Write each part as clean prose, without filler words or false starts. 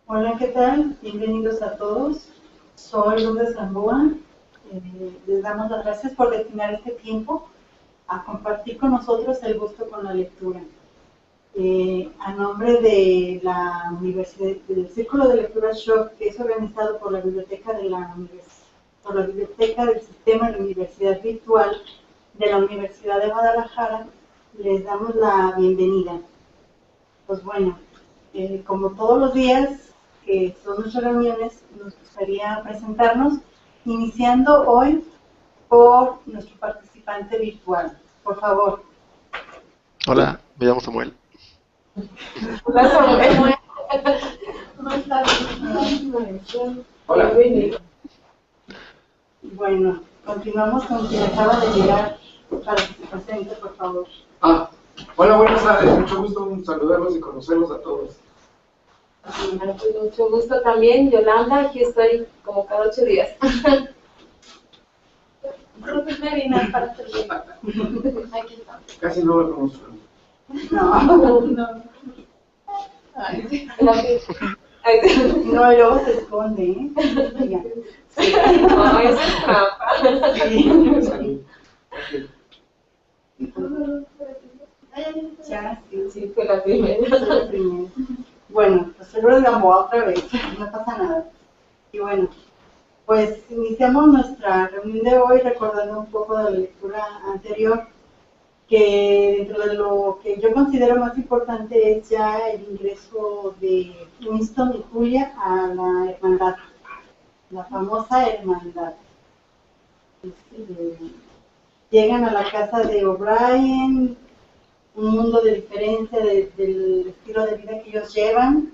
Hola, ¿qué tal? Bienvenidos a todos. Soy Lourdes Gamboa. Les damos las gracias por destinar este tiempo a compartir con nosotros el gusto con la lectura. A nombre de la Universidad, del Círculo de Lectura Shop, que es organizado por la Biblioteca del Sistema de Universidad Virtual de la Universidad de Guadalajara, les damos la bienvenida. Pues bueno, como todos los días que son nuestras reuniones, nos gustaría presentarnos, iniciando hoy por nuestro participante virtual. Por favor. Hola, me llamo Samuel. Hola, Samuel. Hola. Bueno, continuamos con quien acaba de llegar para que se presente, por favor. Hola, buenas tardes. Mucho gusto saludarlos y conocerlos a todos. Bueno, pues mucho gusto también, Yolanda. Aquí estoy como cada 8 días. Ruth Medina para servir. Aquí está. Casi no lo conozco. No. Ay, sí. No, y luego se esconde, ¿eh? Diga. No, eso es trampa. Sí. Ya, Sí, fue la primera. Bueno, pues se lo Gamboa otra vez, no pasa nada. Y bueno, pues iniciamos nuestra reunión de hoy recordando un poco de la lectura anterior, que dentro de lo que yo considero más importante es ya el ingreso de Winston y Julia a la hermandad, la famosa hermandad. Llegan a la casa de O'Brien, un mundo de diferencia del estilo de vida que ellos llevan,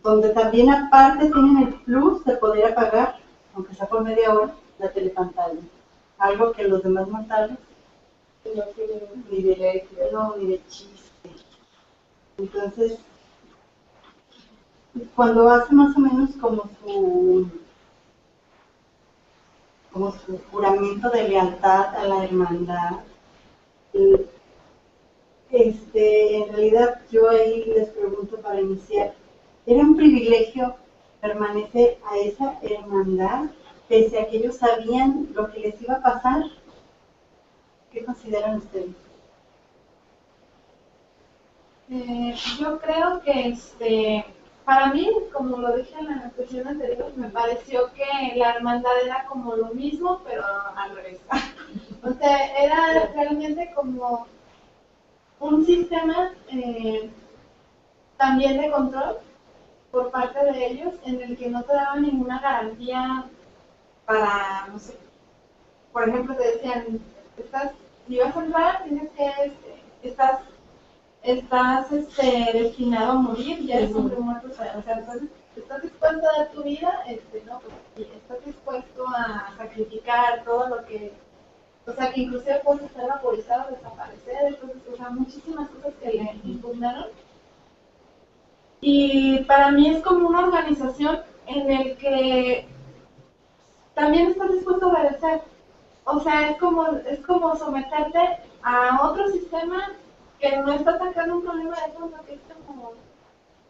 donde también aparte tienen el plus de poder apagar, aunque sea por media hora, la telepantalla, algo que los demás mortales no tienen ni de chiste. Entonces, cuando hace más o menos como su juramento de lealtad a la hermandad, en realidad yo ahí les pregunto para iniciar, ¿era un privilegio permanecer a esa hermandad pese a que ellos sabían lo que les iba a pasar? ¿Qué consideran ustedes? Yo creo que para mí, como lo dije en la sesión anterior, me pareció que la hermandad era como lo mismo, pero al revés. O sea, era realmente como un sistema también de control por parte de ellos, en el que no te daban ninguna garantía para, no sé, por ejemplo, te decían, si vas a entrar, tienes que, estás destinado a morir, ya eres hombre muerto, o sea, entonces, ¿estás dispuesto a dar tu vida? No, pues sí, ¿estás dispuesto a sacrificar todo lo que, o sea, que inclusive puedes estar vaporizado, desaparecer? Entonces, o sea, muchísimas cosas que le impugnaron. Y para mí es como una organización en el que también estás dispuesto a obedecer. O sea, es como someterte a otro sistema que no está atacando un problema de fondo, que es como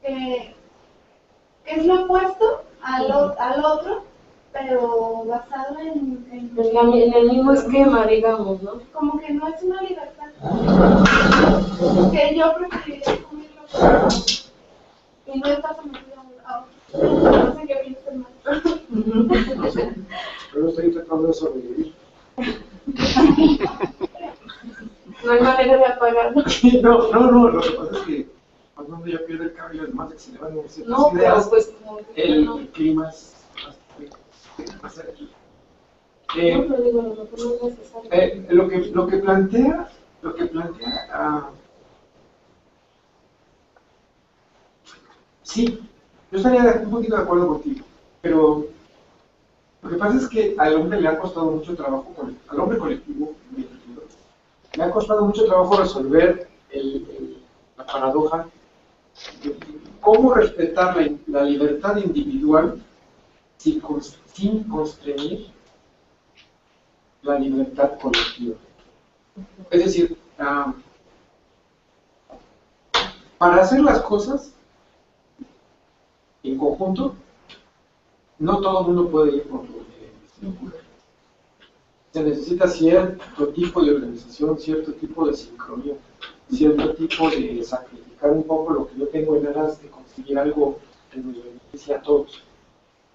que es lo opuesto al otro, pero basado en el mismo esquema, digamos, ¿no? Como que no es una libertad. Que yo preferiría asumirlo y no estar sometido a otro. No sé qué piensas, hermano. No sé, pero estoy tratando de sobrevivir. No hay manera de apagarlo. No, lo que pasa es que cuando uno ya pierde el cabello, además de que se le van a ciertas No, pero ideas, pues el clima es más aquí. no, pero digo, no es necesario. Lo que plantea, sí, yo estaría un poquito de acuerdo contigo, pero lo que pasa es que al hombre le ha costado mucho trabajo, al hombre colectivo, le ha costado mucho trabajo resolver la paradoja de cómo respetar la libertad individual sin constreñir la libertad colectiva. Es decir, para hacer las cosas en conjunto, no todo el mundo puede ir por lo que se necesita cierto tipo de organización, cierto tipo de sincronía, cierto tipo de sacrificar un poco lo que yo tengo en aras de conseguir algo que nos beneficie a todos.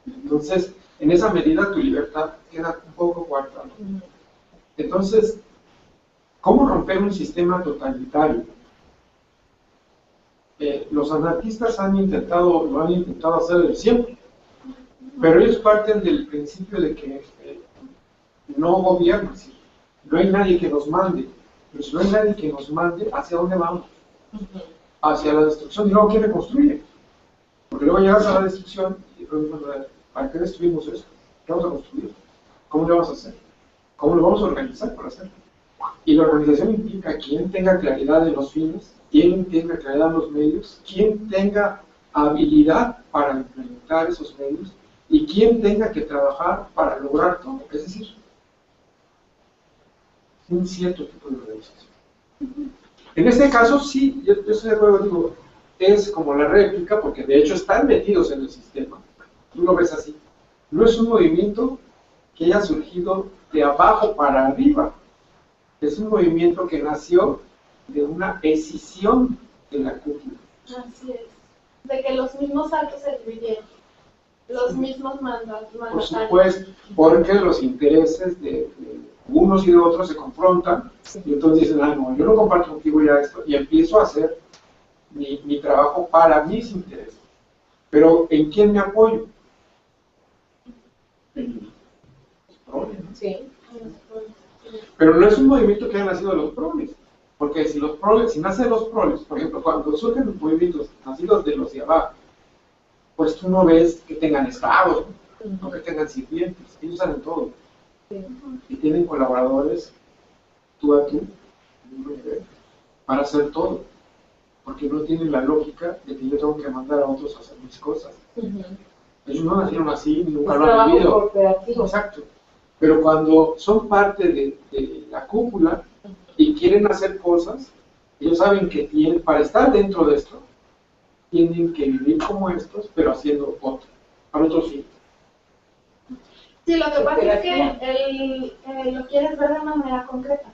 Entonces, en esa medida tu libertad queda un poco coartada. Entonces, ¿cómo romper un sistema totalitario? Los anarquistas lo han intentado hacer desde siempre, pero ellos parten del principio de que no gobiernan, no hay nadie que nos mande, pero si no hay nadie que nos mande, ¿hacia dónde vamos? Hacia la destrucción. Y luego, ¿quién reconstruye? Porque luego llegas a la destrucción y preguntas, ¿para qué destruimos eso? ¿Qué vamos a construir? ¿Cómo lo vamos a hacer? ¿Cómo lo vamos a organizar para hacerlo? Y la organización implica quien tenga claridad de los fines, quien tenga claridad en los medios, quien tenga habilidad para implementar esos medios y quien tenga que trabajar para lograr todo. Es decir, un cierto tipo de organización. En este caso, sí, yo estoy de acuerdo, digo, es como la réplica, porque de hecho están metidos en el sistema. Tú lo ves así. No es un movimiento que haya surgido de abajo para arriba. Es un movimiento que nació de una escisión de la cúpula. Así es. De que los mismos altos se dividieron. Los mismos mandatarios. Por supuesto, porque los intereses de unos y de otros se confrontan, y entonces dicen, no, yo no comparto contigo ya esto, y empiezo a hacer mi trabajo para mis intereses. Pero, ¿en quién me apoyo? En los progres, ¿no? Sí. Pero no es un movimiento que haya nacido de los progres, porque si nacen los progres, por ejemplo, cuando surgen los movimientos nacidos de los de abajo, pues tú no ves que tengan esclavos, no que tengan sirvientes, ellos saben todo. Y tienen colaboradores tú a tú para hacer todo, porque no tienen la lógica de que yo tengo que mandar a otros a hacer mis cosas. Ellos no nacieron así, nunca lo han vivido. Cooperativo. Exacto. Pero cuando son parte de la cúpula y quieren hacer cosas, ellos saben que para estar dentro de esto, tienen que vivir como estos, pero haciendo otro, para otros fines. Sí, lo que pasa es que lo quieres ver de una manera concreta.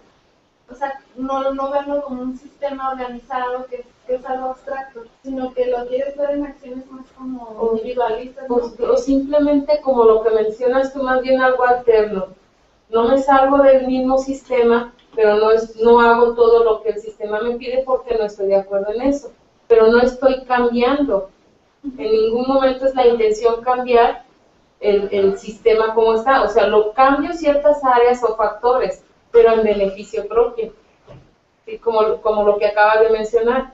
O sea, no verlo como un sistema organizado que es algo abstracto, sino que lo quieres ver en acciones más como individualistas, ¿no? O simplemente como lo que mencionas tú, más bien algo alterno. No me salgo del mismo sistema, pero no hago todo lo que el sistema me pide porque no estoy de acuerdo en eso. Pero no estoy cambiando. En ningún momento es la intención cambiar el sistema como está. O sea, lo cambio ciertas áreas o factores, pero en beneficio propio. ¿Sí? Como lo que acabas de mencionar.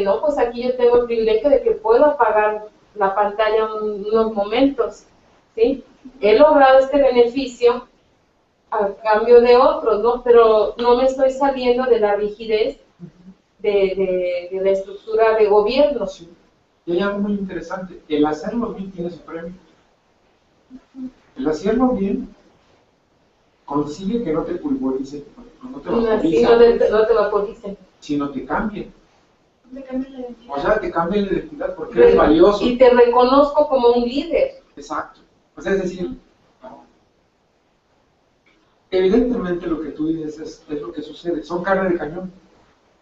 No, pues aquí yo tengo el privilegio de que puedo apagar la pantalla unos momentos, ¿sí? He logrado este beneficio a cambio de otros, ¿no? Pero no me estoy saliendo de la rigidez de la estructura de gobierno. Sí. Y hay algo muy interesante, el hacerlo bien tiene su premio. El hacerlo bien consigue que no te pulverice, no te vaporice, No te vaporicen. sino te cambie. Te cambia la identidad. O sea, te cambia la identidad porque eres valioso. Y te reconozco como un líder. Exacto. O sea, es decir, evidentemente lo que tú dices es lo que sucede, son carne de cañón.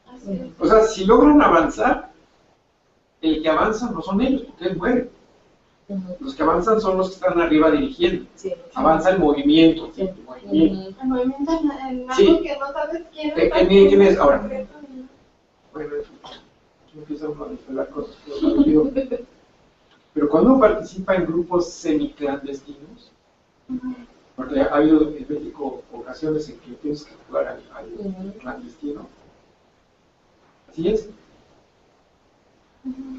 Así es. O sea, si logran avanzar, el que avanza no son ellos, porque él muere. Los que avanzan son los que están arriba dirigiendo. Sí. Avanza el movimiento. ¿Sí? El movimiento. El movimiento en algo Sí. que no sabes quién ¿Quién es ahora? Bueno, empieza uno a desvelar cosas. Pero cuando uno participa en grupos semiclandestinos, porque ha habido en México ocasiones en que tienes que jugar al clandestino, así es.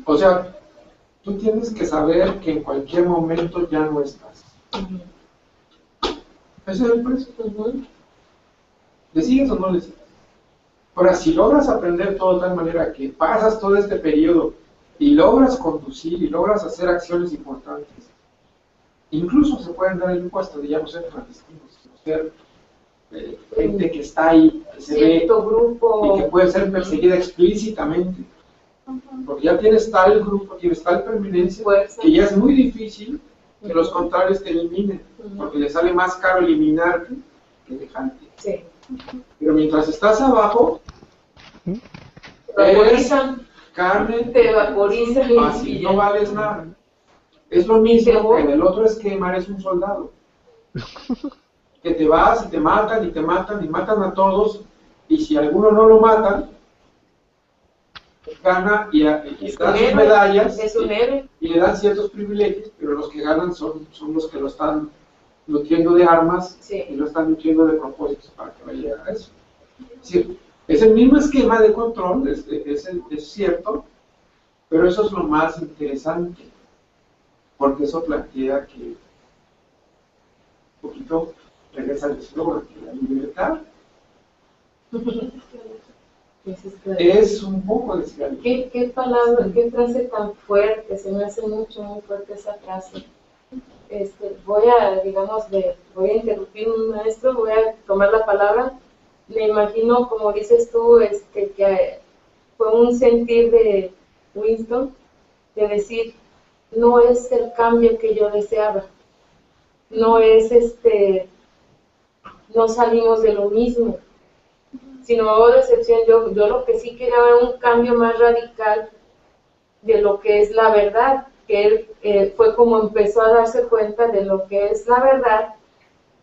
O sea, tú tienes que saber que en cualquier momento ya no estás. Ese es el precio. ¿Le sigues o no le sigues? Ahora, si logras aprender todo de tal manera que pasas todo este periodo y logras conducir y logras hacer acciones importantes, incluso se pueden dar el lujo hasta de ya no ser clandestinos, sino ser gente que está ahí, que se ve grupo y que puede ser perseguida explícitamente Porque ya tienes tal grupo, tienes tal permanencia, Fuerza. que ya es muy difícil que los contrarios te eliminen, porque le sale más caro eliminarte que dejarte. Sí. Pero mientras estás abajo, eres Vaporizan, carne, te vaporizan fácil, y no vales nada. Es lo mismo que en el otro esquema eres un soldado. Que te vas y te matan y te matan y matan a todos, y si alguno no lo matan, gana y dan sus medallas es un héroe. y le dan ciertos privilegios, pero los que ganan son los que lo están nutriendo de armas Sí. y lo están nutriendo de propósitos para que vaya a eso. Es decir, es el mismo esquema de control, es cierto, pero eso es lo más interesante, porque eso plantea que un poquito regresa al eslogan, que la libertad es un poco de esclavitud. ¿Qué palabra, qué frase tan fuerte? Se me hace muy fuerte esa frase. Voy a interrumpir un maestro, voy a tomar la palabra. Me imagino, como dices tú, que fue un sentir de Winston, de decir, no es el cambio que yo deseaba, no es no salimos de lo mismo, sino hubo decepción. Yo lo que sí quería era un cambio más radical de lo que es la verdad, que él fue como empezó a darse cuenta de lo que es la verdad,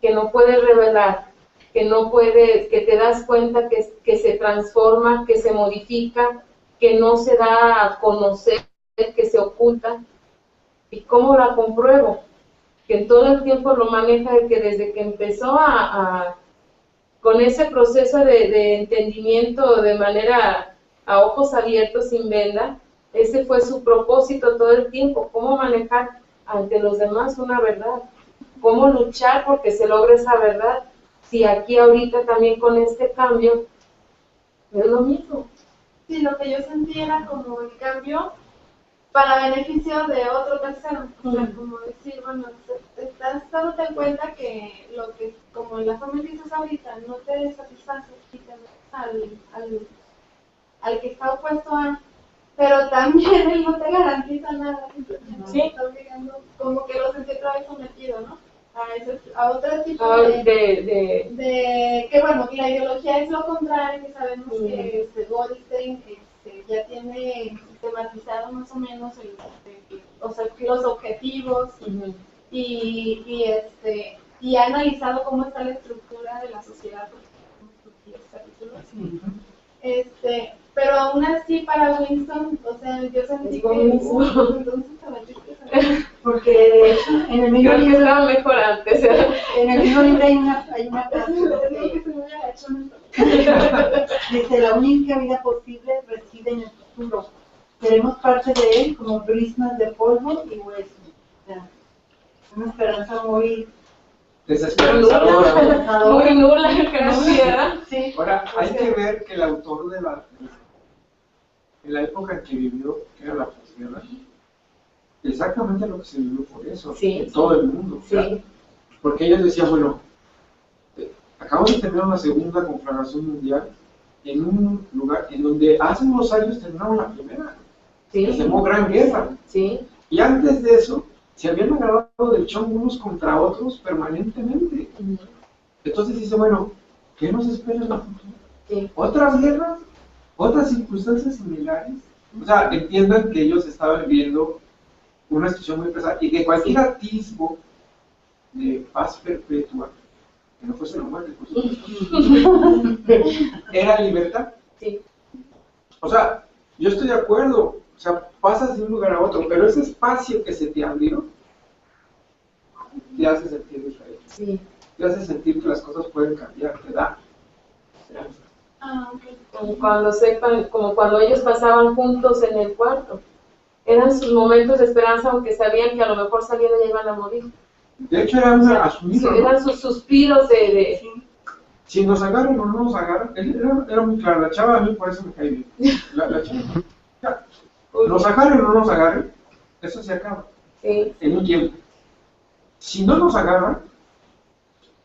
que no puedes revelar, que te das cuenta que se transforma, que se modifica, que no se da a conocer, que se oculta. ¿Y cómo la compruebo? Que en todo el tiempo lo maneja, que desde que empezó con ese proceso de entendimiento de manera a ojos abiertos, sin venda, ese fue su propósito todo el tiempo, cómo manejar ante los demás una verdad, cómo luchar porque se logre esa verdad, si aquí ahorita también con este cambio es lo mismo. Sí, lo que yo sentí era como el cambio para beneficio de otro tercero, o sea, como decir, bueno, estás dándote cuenta que lo que, como en la forma en que dices ahorita, no te satisface y te metes al que está opuesto a, pero también él no te garantiza nada, Sí. está obligando, como que lo sentí otra vez sometido, ¿no? A otro tipo de que bueno, la ideología es lo contrario, que sabemos que Goldstein ya tiene sistematizado más o menos los objetivos y ha analizado cómo está la estructura de la sociedad, pero aún así para Winston, o sea, yo sentí que entonces te metiste Porque de hecho, en el mismo Creo que libro, estaba mejor antes. en el mismo libro hay una frase que que se me hubiera hecho dice: la única vida posible reside en el futuro. Seremos parte de él como brisnas de polvo y hueso. O sea, una esperanza muy Desesperanzadora. Muy nula, gracias. Sí. Ahora, hay que ver que el autor en la época en que vivió, que era la posguerra, exactamente lo que se vivió por eso, Sí. en todo el mundo. Sí. ¿verdad? Porque ellos decían, bueno, acabamos de tener una segunda conflagración mundial en un lugar en donde hace unos años terminaron la primera, que se llamó Gran Guerra. Sí. Y antes de eso, se habían agarrado del chongo unos contra otros permanentemente. Entonces dice, bueno, ¿qué nos espera en el futuro? Sí. ¿Otras guerras? ¿Otras circunstancias similares? O sea, entiendan que ellos estaban viviendo una situación muy pesada y que cualquier atisbo de paz perpetua, que no fuese la muerte, por supuesto, era libertad. Sí. O sea, yo estoy de acuerdo, o sea, pasas de un lugar a otro, pero ese espacio que se te abrió te hace sentir diferente. Sí. Te hace sentir que las cosas pueden cambiar, te da esperanza. Como cuando ellos pasaban juntos en el cuarto. Eran sus momentos de esperanza, aunque sabían que a lo mejor saliendo ya iban a morir. De hecho, era una asumido, ¿no? Eran sus suspiros de Si nos agarran o no nos agarran, era muy claro, la chava a mí por eso me cae bien. La chava, ya, nos agarren o no nos agarren, eso se acaba, sí. en un tiempo. Si no nos agarran,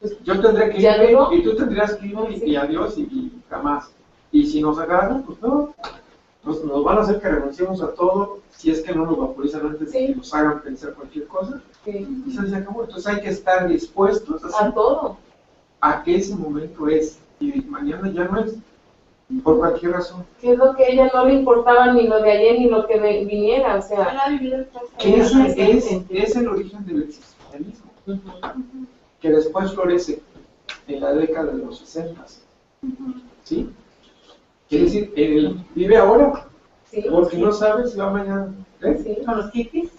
pues yo tendré que ¿Ya irme llegó? y tú tendrías que irme y adiós y jamás. Y si nos agarran, pues no, nos van a hacer que renunciemos a todo si es que no nos vaporizan antes de Sí. que nos hagan pensar cualquier cosa. Sí. Y se acabó. Entonces hay que estar dispuestos A todo. a que ese momento es y mañana ya no es, por cualquier razón. Que es lo que a ella no le importaba ni lo de ayer ni lo que viniera, o sea. Para vivir el presente. Que ese es el origen del existencialismo, que después florece en la década de los 60. ¿Sí? Quiere decir, vive ahora, Sí, porque sí, no sabes si va mañana. ¿Eh? sí. Con los hippies.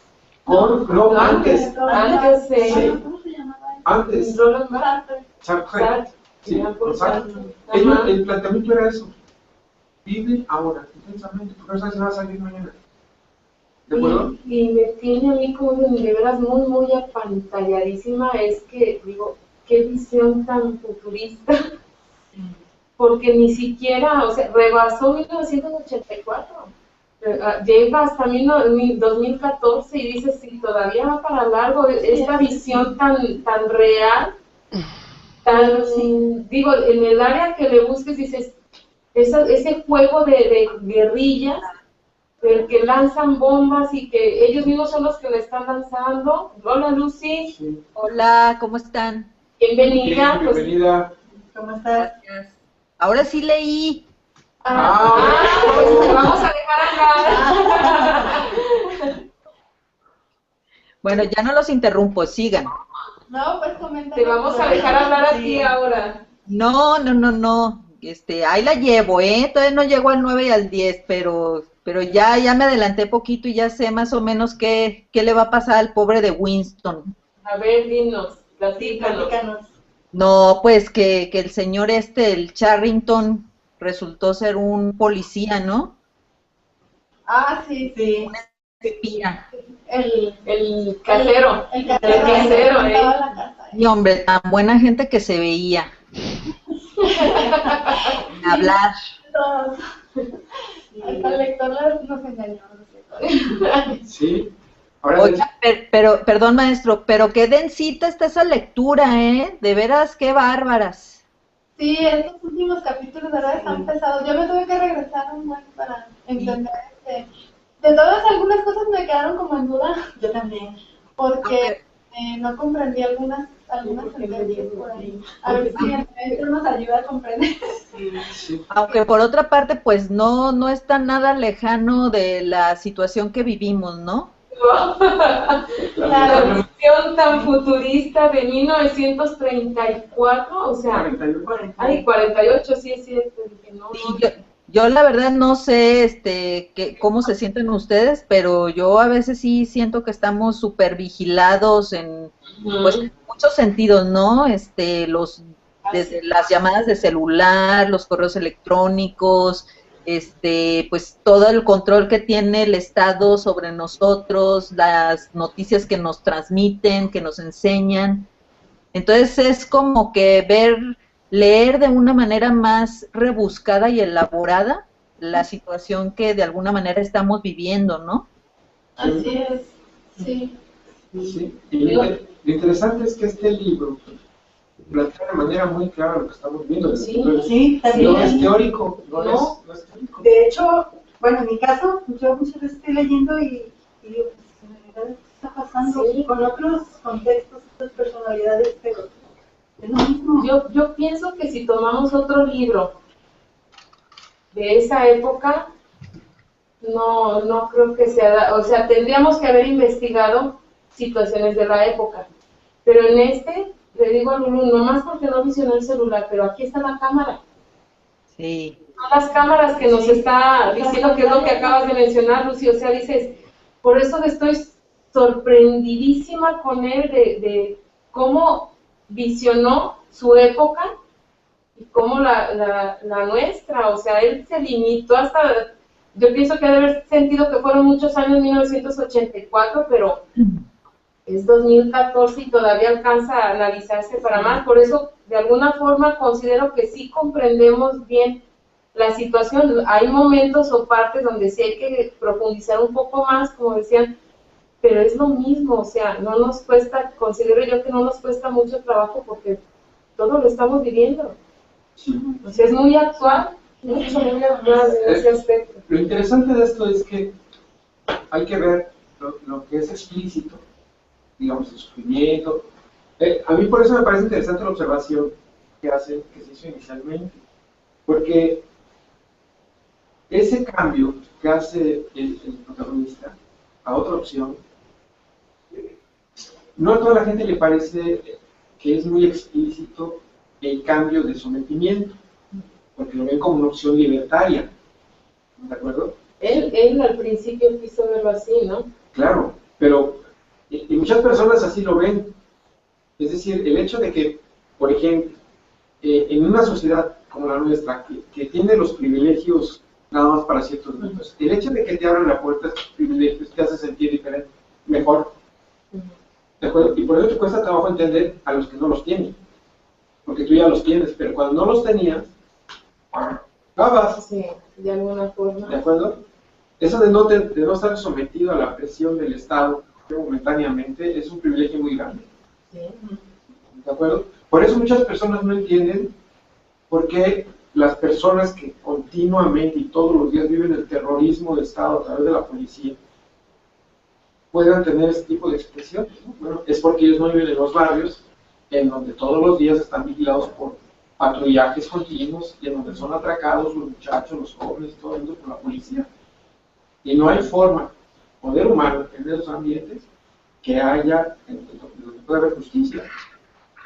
No, antes. Antes Sí. ¿Cómo se llamaba? Antes. Roland Barthes, Sartre. Sartre. Sartre, Sí, Jean-Paul exacto. Sartre. Ellos, Ajá. el planteamiento era eso. Vive ahora, intensamente, porque no sabes si va a salir mañana. ¿De acuerdo? Y me tiene a mí como de veras muy, muy apantalladísima, es que, digo, qué visión tan futurista, porque ni siquiera, o sea, rebasó 1984, llega hasta 2014 y dices, si todavía va para largo, esta visión tan real, digo, en el área que le busques dices, ese juego de guerrillas, del que lanzan bombas y que ellos mismos son los que le están lanzando. Hola Lucy, Sí. Hola, ¿cómo están? bienvenida. Bien, bienvenida. ¿Cómo estás? Ahora sí leí. Pues te vamos a dejar hablar. Bueno, ya no los interrumpo, sigan. No, pues comenta. Te vamos a dejar hablar a ti ahora. No. Ahí la llevo, Todavía no llego al 9 y al 10, pero ya me adelanté poquito y ya sé más o menos qué le va a pasar al pobre de Winston. A ver, dinos, Sí, platícanos. platícanos. No, pues que el señor el Charrington, resultó ser un policía, ¿no? Ah, sí. Sí. Espía. El casero. El El casero. casero, que estaba en la casa. Y hombre, tan buena gente que se veía. Hablar. Todos. Hasta el lector nos engañó. No sé. Sí. Ahora Oiga, pero, perdón maestro, pero qué densita está esa lectura, De veras, qué bárbaras. Sí, estos últimos capítulos de verdad están pesados. Yo me tuve que regresar un buen para entender De todas algunas cosas me quedaron como en duda, Yo también. porque no comprendí algunas sentencias por ahí. A ver si el maestro nos ayuda a comprender. sí. Aunque por otra parte, pues no está nada lejano de la situación que vivimos, ¿no? La visión tan futurista de 1934, o sea, 41. ay, 48, sí es cierto, que no, Sí, no. yo la verdad no sé cómo se sienten ustedes, pero yo a veces sí siento que estamos súper vigilados en muchos sentidos, ¿no? Desde las llamadas de celular, los correos electrónicos, pues todo el control que tiene el Estado sobre nosotros, las noticias que nos transmiten, que nos enseñan. Entonces es como que leer de una manera más rebuscada y elaborada la situación que de alguna manera estamos viviendo, ¿no? Así es, sí. Sí. Y lo interesante es que este libro plantea de manera muy clara lo que estamos viendo. Sí, Sí, No también. es teórico, no No. es teórico. De hecho, bueno, en mi caso, yo muchas veces estoy leyendo y digo, pues, en realidad, ¿qué está pasando? Sí. Con otros contextos, otras personalidades, pero es lo mismo. Yo pienso que si tomamos otro libro de esa época, no creo que sea, o sea, tendríamos que haber investigado situaciones de la época, pero en le digo a Lulu, nomás porque no visionó el celular, pero aquí está la cámara. Sí. Son las cámaras que nos está diciendo que es lo que acabas de mencionar, Lucy, o sea, dices, por eso estoy sorprendidísima con él de cómo visionó su época y cómo la nuestra, o sea, él se limitó hasta, yo pienso que debe haber sentido que fueron muchos años, 1984, pero es 2014 y todavía alcanza a analizarse para más, por eso de alguna forma considero que sí comprendemos bien la situación. Hay momentos o partes donde sí hay que profundizar un poco más, como decían, pero es lo mismo, o sea, no nos cuesta, considero yo que no nos cuesta mucho trabajo porque todo lo estamos viviendo. O sea, es muy actual, muy actual en ese aspecto. lo interesante de esto es que hay que ver lo que es explícito, digamos, el sufrimiento. A mí por eso me parece interesante la observación que se hizo inicialmente, porque ese cambio que hace el protagonista a otra opción, no a toda la gente le parece que es muy explícito el cambio de sometimiento, porque lo ven como una opción libertaria, ¿de acuerdo? Él al principio quiso verlo así, ¿no? Claro, pero y muchas personas así lo ven. Es decir, el hecho de que, por ejemplo, en una sociedad como la nuestra, que tiene los privilegios nada más para ciertos grupos, el hecho de que te abran la puerta a estos privilegios te hace sentir diferente, mejor. ¿De acuerdo? Y por eso te cuesta trabajo entender a los que no los tienen, porque tú ya los tienes, pero cuando no los tenías, babas. Sí, de alguna forma. ¿De acuerdo? Eso de no estar sometido a la presión del Estado momentáneamente es un privilegio muy grande. Sí. ¿De acuerdo? Por eso muchas personas no entienden por qué las personas que continuamente y todos los días viven el terrorismo de Estado a través de la policía puedan tener este tipo de expresiones, ¿no? Bueno, es porque ellos no viven en los barrios en donde todos los días están vigilados por patrullajes continuos y en donde son atracados los muchachos, los jóvenes, todo el mundo por la policía. Y no hay forma, poder humano en esos ambientes que haya, donde pueda haber justicia.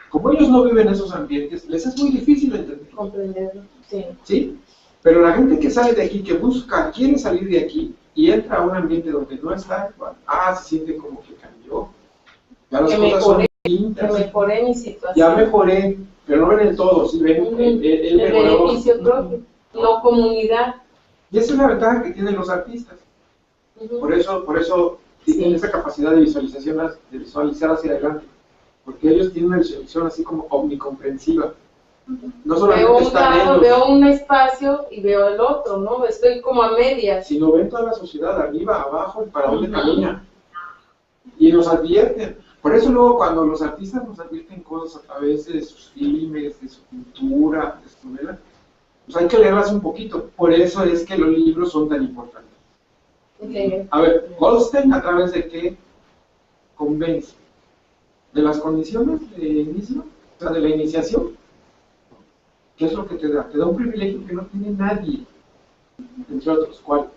Como ellos no viven en esos ambientes, les es muy difícil entender. Comprenderlo, sí. ¿Sí? Pero la gente que sale de aquí, que busca, quiere salir de aquí y entra a un ambiente donde no está, se siente como que cambió. Ya las cosas son distintas. Que mejoré mi situación. Ya mejoré, pero no ven el todo, sí ven el beneficio propio, no comunidad. Y esa es la ventaja que tienen los artistas. Por eso tienen esa capacidad de visualización, de visualizar hacia adelante, porque ellos tienen una visualización así como omnicomprensiva. No solamente veo un están lado, ellos, veo un espacio y veo el otro, ¿no? Estoy como a medias. sino ven toda la sociedad, arriba, abajo, para dónde camina. Y nos advierten. Por eso luego cuando los artistas nos advierten cosas a través de sus filmes, de su pintura, de su novela, pues hay que leerlas un poquito. Por eso es que los libros son tan importantes. Okay. A ver, Goldstein, ¿a través de qué convence? ¿De las condiciones de inicio? O sea, de la iniciación. ¿Qué es lo que te da? Te da un privilegio que no tiene nadie, entre otros. ¿Cuál?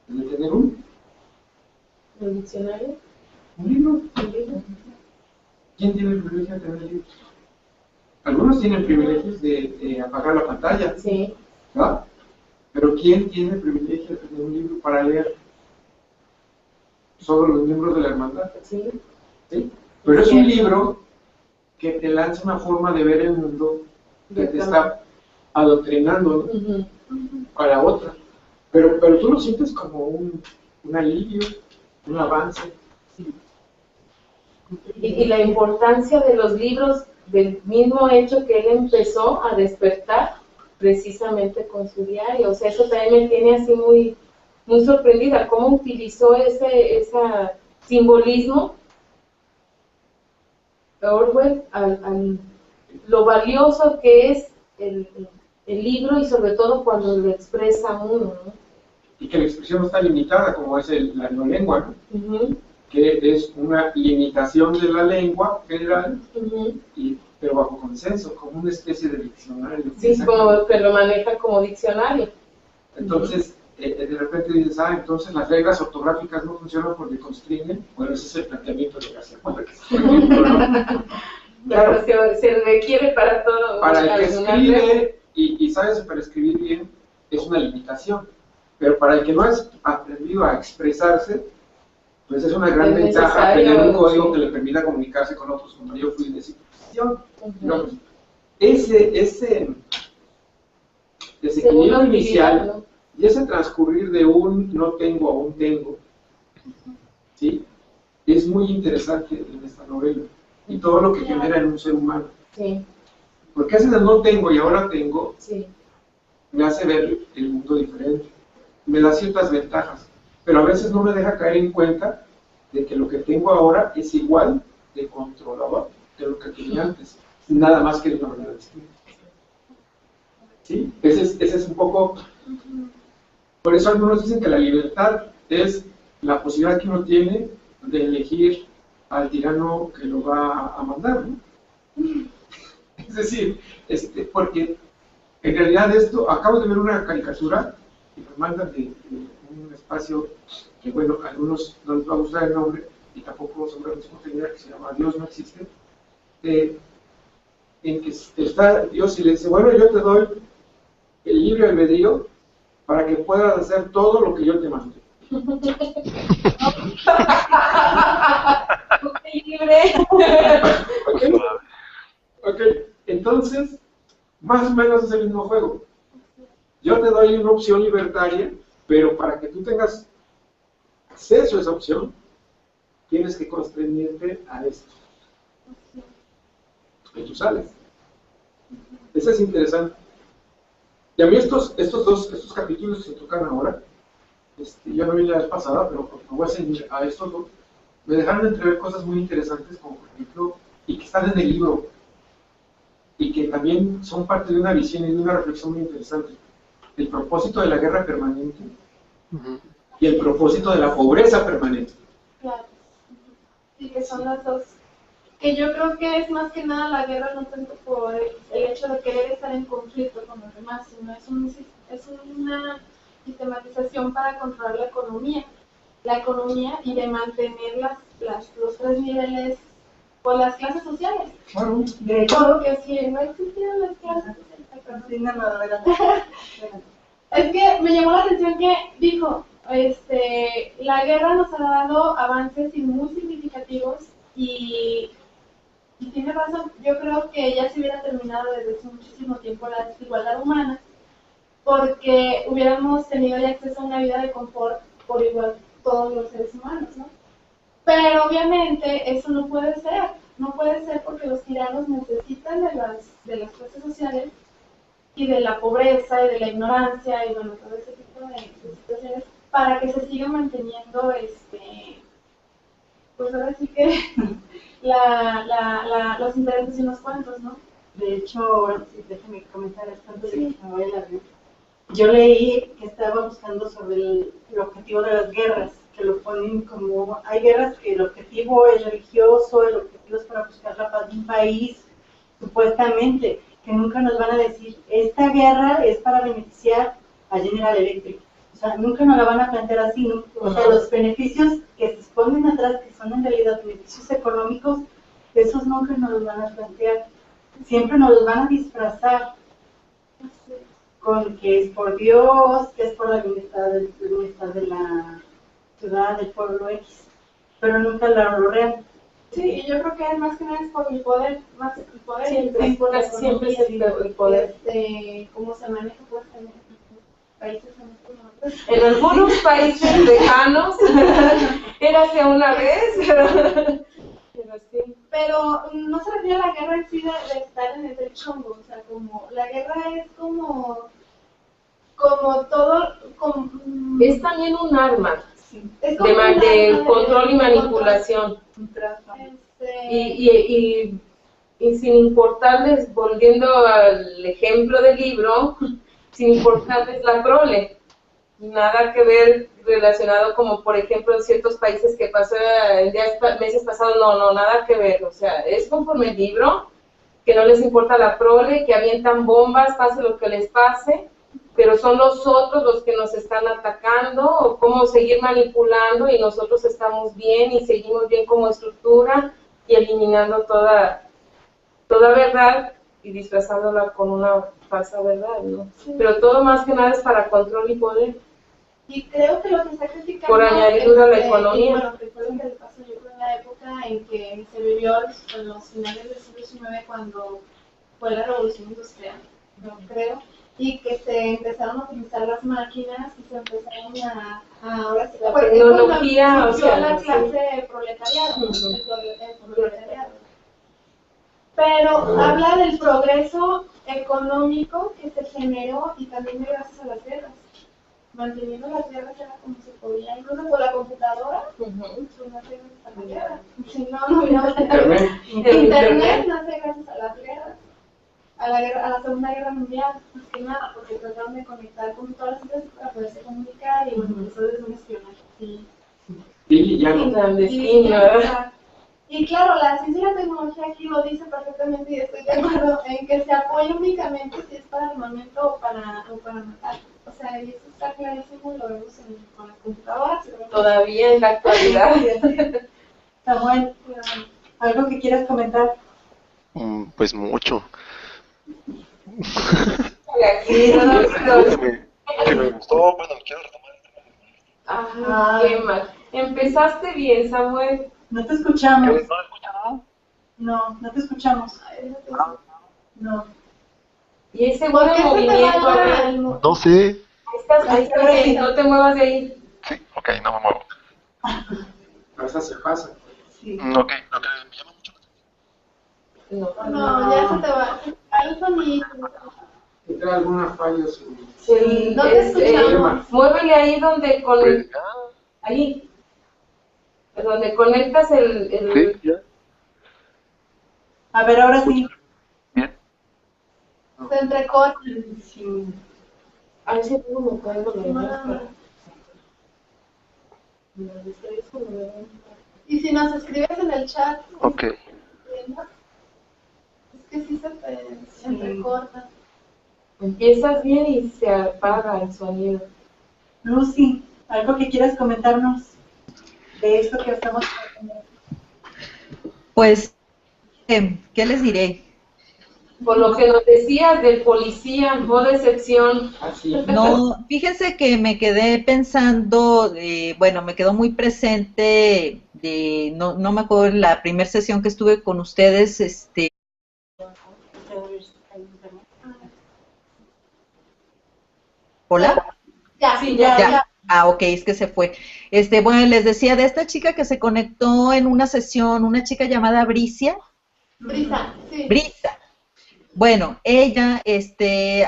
El de tener un ¿El diccionario? libro. ¿Un libro? ¿Quién tiene el privilegio de tener libros? Algunos tienen privilegios de apagar la pantalla, Sí. ¿verdad? Pero ¿quién tiene el privilegio de tener un libro para leer? Solo los miembros de la hermandad. Sí. ¿Sí? Pero es un libro que te lanza una forma de ver el mundo que te está adoctrinando, ¿no? Para otra. Pero tú lo sientes como un alivio, un avance. Y la importancia de los libros, del mismo hecho que él empezó a despertar precisamente con su diario. O sea, eso también me tiene así muy, muy sorprendida, cómo utilizó ese simbolismo Orwell lo valioso que es el libro y sobre todo cuando lo expresa uno, ¿no? Y que la expresión no está limitada como es la no lengua, ¿no? Que es una limitación de la lengua general, pero bajo consenso, como una especie de diccionario. Sí, como que lo maneja como diccionario. Entonces, de repente dices, entonces las reglas ortográficas no funcionan porque constriñen. Bueno, ese es el planteamiento de García Márquez. Claro, se requiere para todo. Para el que escribe y sabe super escribir bien, es una limitación. Pero para el que no ha aprendido a expresarse, pues es una gran ventaja tener un código que le permita comunicarse con otros con mayor fluidez y precisión. Digamos, ese desequilibrio inicial, ¿no? Y ese transcurrir de un no tengo a un tengo, ¿sí? Es muy interesante en esta novela. Y todo lo que genera en un ser humano. Sí. Porque ese de no tengo y ahora tengo, sí, me hace ver el mundo diferente. Me da ciertas ventajas, pero a veces no me deja caer en cuenta de que lo que tengo ahora es igual de controlador de lo que tenía antes, nada más que de una manera distinta. ¿Sí? Ese es un poco Por eso algunos dicen que la libertad es la posibilidad que uno tiene de elegir al tirano que lo va a mandar, ¿no? Es decir, porque en realidad esto, acabo de ver una caricatura que nos mandan de un espacio que, bueno, a algunos no les va a gustar el nombre y tampoco seguramente su contenido, que se llama Dios no existe, en que está Dios y le dice, bueno, yo te doy el libre albedrío para que puedas hacer todo lo que yo te mande. Libre. Ok, entonces, más o menos es el mismo juego. Yo te doy una opción libertaria, pero para que tú tengas acceso a esa opción, tienes que constreñirte a esto. Y tú sales. Eso es interesante. Y a mí estos capítulos que se tocan ahora, yo no vi la vez pasada, pero me voy a seguir a estos dos, me dejaron entrever cosas muy interesantes, como por ejemplo, y que están en el libro, y que también son parte de una visión y de una reflexión muy interesante. El propósito de la guerra permanente y el propósito de la pobreza permanente. Claro. Sí, que son las dos. Que yo creo que es más que nada la guerra no tanto por el hecho de querer estar en conflicto con los demás, sino es una sistematización para controlar la economía y de mantener los tres niveles por las clases sociales. Claro. De hecho, Todo que si no existieran las clases sociales. sí, no, Es que me llamó la atención que dijo, la guerra nos ha dado avances muy significativos y tiene razón. Yo creo que ya se hubiera terminado desde hace muchísimo tiempo la desigualdad humana, porque hubiéramos tenido ya acceso a una vida de confort por igual todos los seres humanos, ¿no? Pero obviamente eso no puede ser porque los tiranos necesitan de las clases sociales y de la pobreza y de la ignorancia y bueno, todo ese tipo de situaciones para que se siga manteniendo pues ahora sí que los intereses y los cuentos, ¿no? de hecho, bueno, sí, déjame comentar esto antes de que me vaya la vida. Yo leí que estaba buscando sobre el objetivo de las guerras, que lo ponen como, hay guerras que el objetivo es religioso, el objetivo es para buscar la paz de un país, supuestamente, que nunca nos van a decir, esta guerra es para beneficiar a General Electric. O sea, nunca nos la van a plantear así, ¿no? O sea, los beneficios que se esconden atrás, que son en realidad beneficios económicos, esos nunca nos los van a plantear. Siempre nos los van a disfrazar con que es por Dios, que es por el bienestar de la ciudad, del pueblo X, pero nunca lo real. Sí, y yo creo que más que nada es por el poder, más el poder, Siempre, y por la siempre economía, es el poder. cómo se maneja pues en países como En algunos países lejanos, érase una vez, pero sí. Pero no se refiere a la guerra en sí de estar en el chongo, o sea, como la guerra es como todo, Es también un arma es como de control y manipulación. Y sin importarles, volviendo al ejemplo del libro, sin importarles la prole, nada que ver relacionado como por ejemplo en ciertos países que pasó meses pasados, no, nada que ver, o sea, es conforme el libro, que no les importa la prole, que avientan bombas, pase lo que les pase, pero son los otros los que nos están atacando, o cómo seguir manipulando y nosotros estamos bien y seguimos bien como estructura y eliminando toda verdad y disfrazándola con una falsa verdad, ¿no? Sí. Pero todo más que nada es para control y poder. Y creo que lo que está criticando por añadidura a la economía. Y bueno, que fue lo que le pasó yo creo en la época en que se vivió en los finales del siglo XIX cuando fue la revolución industrial, yo creo, y que se empezaron a utilizar las máquinas y se empezaron ahora sí, la tecnología, o sea, la clase proletariada, el proletariado. Pero habla del progreso económico que se generó y también gracias a las guerras. Manteniendo las guerras era como se podía, incluso por la computadora, pues no se gracias a la guerra. Si no, no hubiera internet nace gracias a las guerras. a la Segunda Guerra Mundial, más que nada, porque trataron de conectar con todas las empresas para poderse comunicar y bueno, eso es un espionaje. Sí. Y ya no. Clandestino, ¿verdad? Y claro, la ciencia y la tecnología aquí lo dice perfectamente y estoy de acuerdo en que se apoya únicamente si es para armamento o para matar. O sea, y eso está clarísimo y lo vemos con las computadoras. Todavía en la actualidad. Samuel, ¿algo que quieras comentar? Pues mucho. Aquí, Que me gustó, bueno, quiero retomar el tema. Ay, qué mal. Empezaste bien, Samuel. No te escuchamos. ¿No escuchas nada? No te escuchamos. No. Y ese ¿Por buen qué se te movimiento, va a ver. el No sé. Ahí está bien, no te muevas de ahí. Sí, ok, no me muevo. A veces se pasa. Sí. Ok, lo que me llama mucho la atención. No. No, ya se te va el sonido. Tendrá alguna falla su... Sí, No te escuchamos. muévele ahí donde Pues, ahí, donde conectas el sí, ya. A ver, ahora sí. Bien. Se entrecorta. Sí. a ver si puedo me puedo Y si nos escribes en el chat, Ok. es que sí se entrecorta. Empiezas bien y se apaga el sonido. Lucy, ¿algo que quieras comentarnos de esto que estamos haciendo? Pues, ¿qué les diré? Por lo que nos decías del policía, no decepción. Así. No, fíjense que me quedé pensando, bueno, me quedó muy presente, no me acuerdo la primera sesión que estuve con ustedes, ¿hola? Ya, Sí, Ya. Ah, ok, es que se fue. Bueno, les decía de esta chica que se conectó en una sesión, una chica llamada Bricia. Brisa, sí. Brisa. Bueno, ella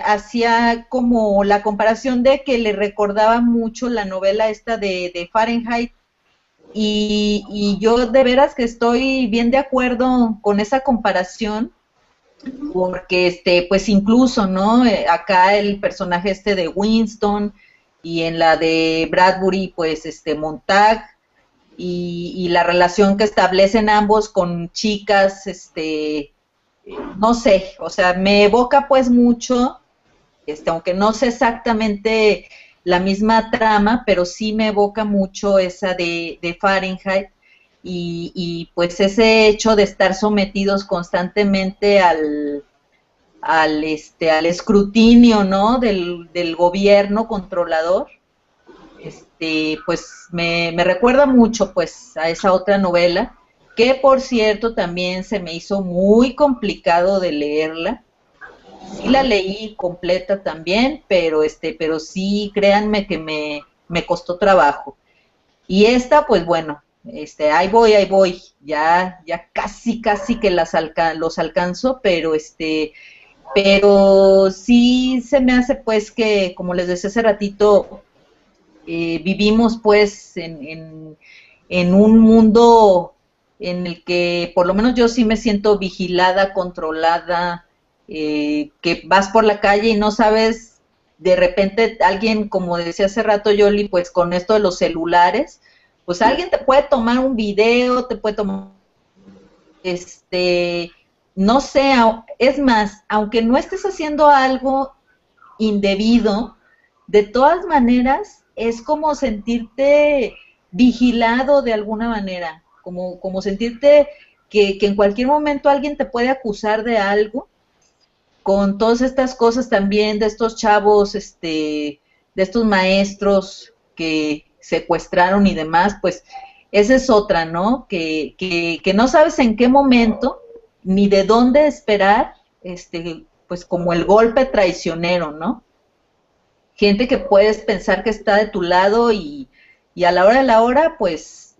hacía como la comparación de que le recordaba mucho la novela esta de Fahrenheit y yo de veras que estoy bien de acuerdo con esa comparación porque pues incluso, ¿no? Acá el personaje de Winston y en la de Bradbury, pues Montag y la relación que establecen ambos con chicas, no sé, o sea, me evoca pues mucho, aunque no sé exactamente la misma trama, pero sí me evoca mucho esa de Fahrenheit y pues ese hecho de estar sometidos constantemente al escrutinio, ¿no? del gobierno controlador, pues me recuerda mucho pues a esa otra novela, que por cierto también se me hizo muy complicado de leerla. Sí la leí completa también, pero sí, créanme que me costó trabajo. Y esta, pues bueno, ahí voy, ya casi que los alcanzo, pero pero sí se me hace pues que, como les decía hace ratito, vivimos pues en un mundo en el que por lo menos yo sí me siento vigilada, controlada, que vas por la calle y no sabes, de repente alguien, como decía hace rato Yoli, pues con esto de los celulares, pues alguien te puede tomar un video, te puede tomar, no sé, es más, aunque no estés haciendo algo indebido, de todas maneras es como sentirte vigilado de alguna manera, como sentirte que en cualquier momento alguien te puede acusar de algo, con todas estas cosas también de estos chavos, de estos maestros que secuestraron y demás, pues esa es otra, ¿no? Que no sabes en qué momento ni de dónde esperar, pues como el golpe traicionero, ¿no? Gente que puedes pensar que está de tu lado y a la hora de la hora, pues,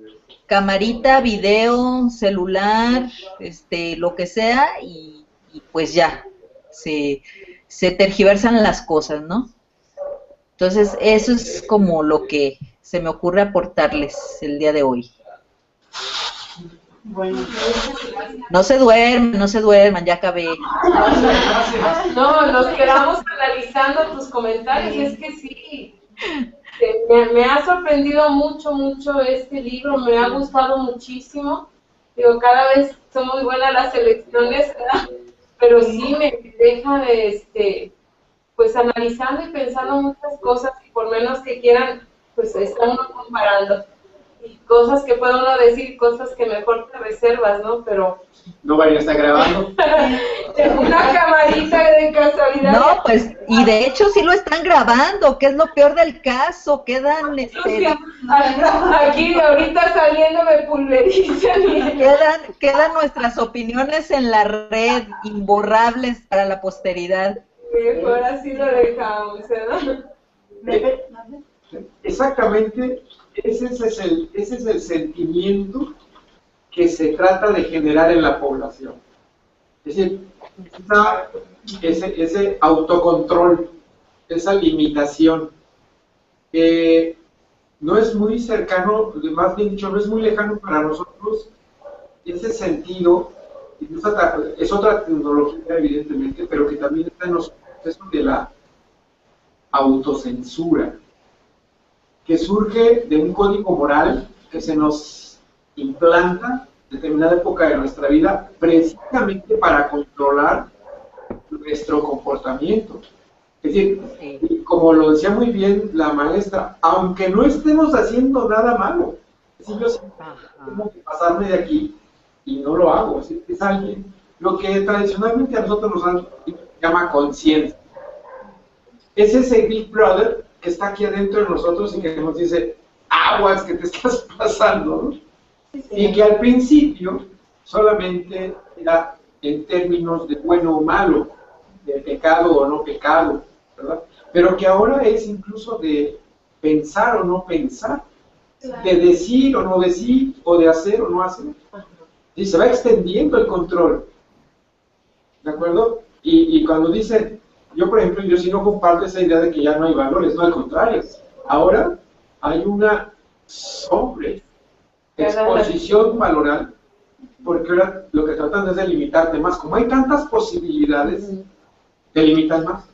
camarita, video, celular, lo que sea, y pues ya, se tergiversan las cosas, ¿no? Entonces, eso es como lo que se me ocurre aportarles el día de hoy. Bueno, No se duerman, ya acabé. No, nos quedamos analizando tus comentarios, es que sí, me ha sorprendido mucho, mucho este libro, me ha gustado muchísimo. Digo, cada vez son muy buenas las selecciones, ¿verdad? Pero sí me deja pues analizando y pensando muchas cosas, y por menos que quieran, pues está uno comparando. Y cosas que puede uno decir, cosas que mejor te reservas, ¿no? Pero No vaya a estar grabando. una camarita de casualidad. No, pues, y de hecho sí lo están grabando, que es lo peor del caso, quedan, Aquí ahorita saliendo me pulverizan. quedan nuestras opiniones en la red, imborrables para la posteridad. Mejor así lo dejamos, ¿no? Exactamente, ese es el sentimiento que se trata de generar en la población. Es decir, ese autocontrol, esa limitación, que no es muy cercano, más bien dicho, no es muy lejano para nosotros ese sentido. Es otra tecnología, evidentemente, pero que también está en los procesos de la autocensura, que surge de un código moral que se nos implanta en determinada época de nuestra vida precisamente para controlar nuestro comportamiento. Es decir, como lo decía muy bien la maestra, aunque no estemos haciendo nada malo, si yo tengo que pasarme de aquí y no lo hago, es alguien, lo que tradicionalmente a nosotros nos llama conciencia. Es ese Big Brother que está aquí adentro de nosotros y que nos dice, aguas que te estás pasando, ¿no? Y que al principio solamente era en términos de bueno o malo, de pecado o no pecado, ¿verdad? Pero que ahora es incluso de pensar o no pensar, de decir o no decir, o de hacer o no hacer. Y se va extendiendo el control, ¿de acuerdo? Y cuando dice, yo por ejemplo, yo sí no comparto esa idea de que ya no hay valores, no, al contrario, ahora hay una exposición valoral, porque ahora lo que tratan es de limitarte más. Como hay tantas posibilidades, te limitan más.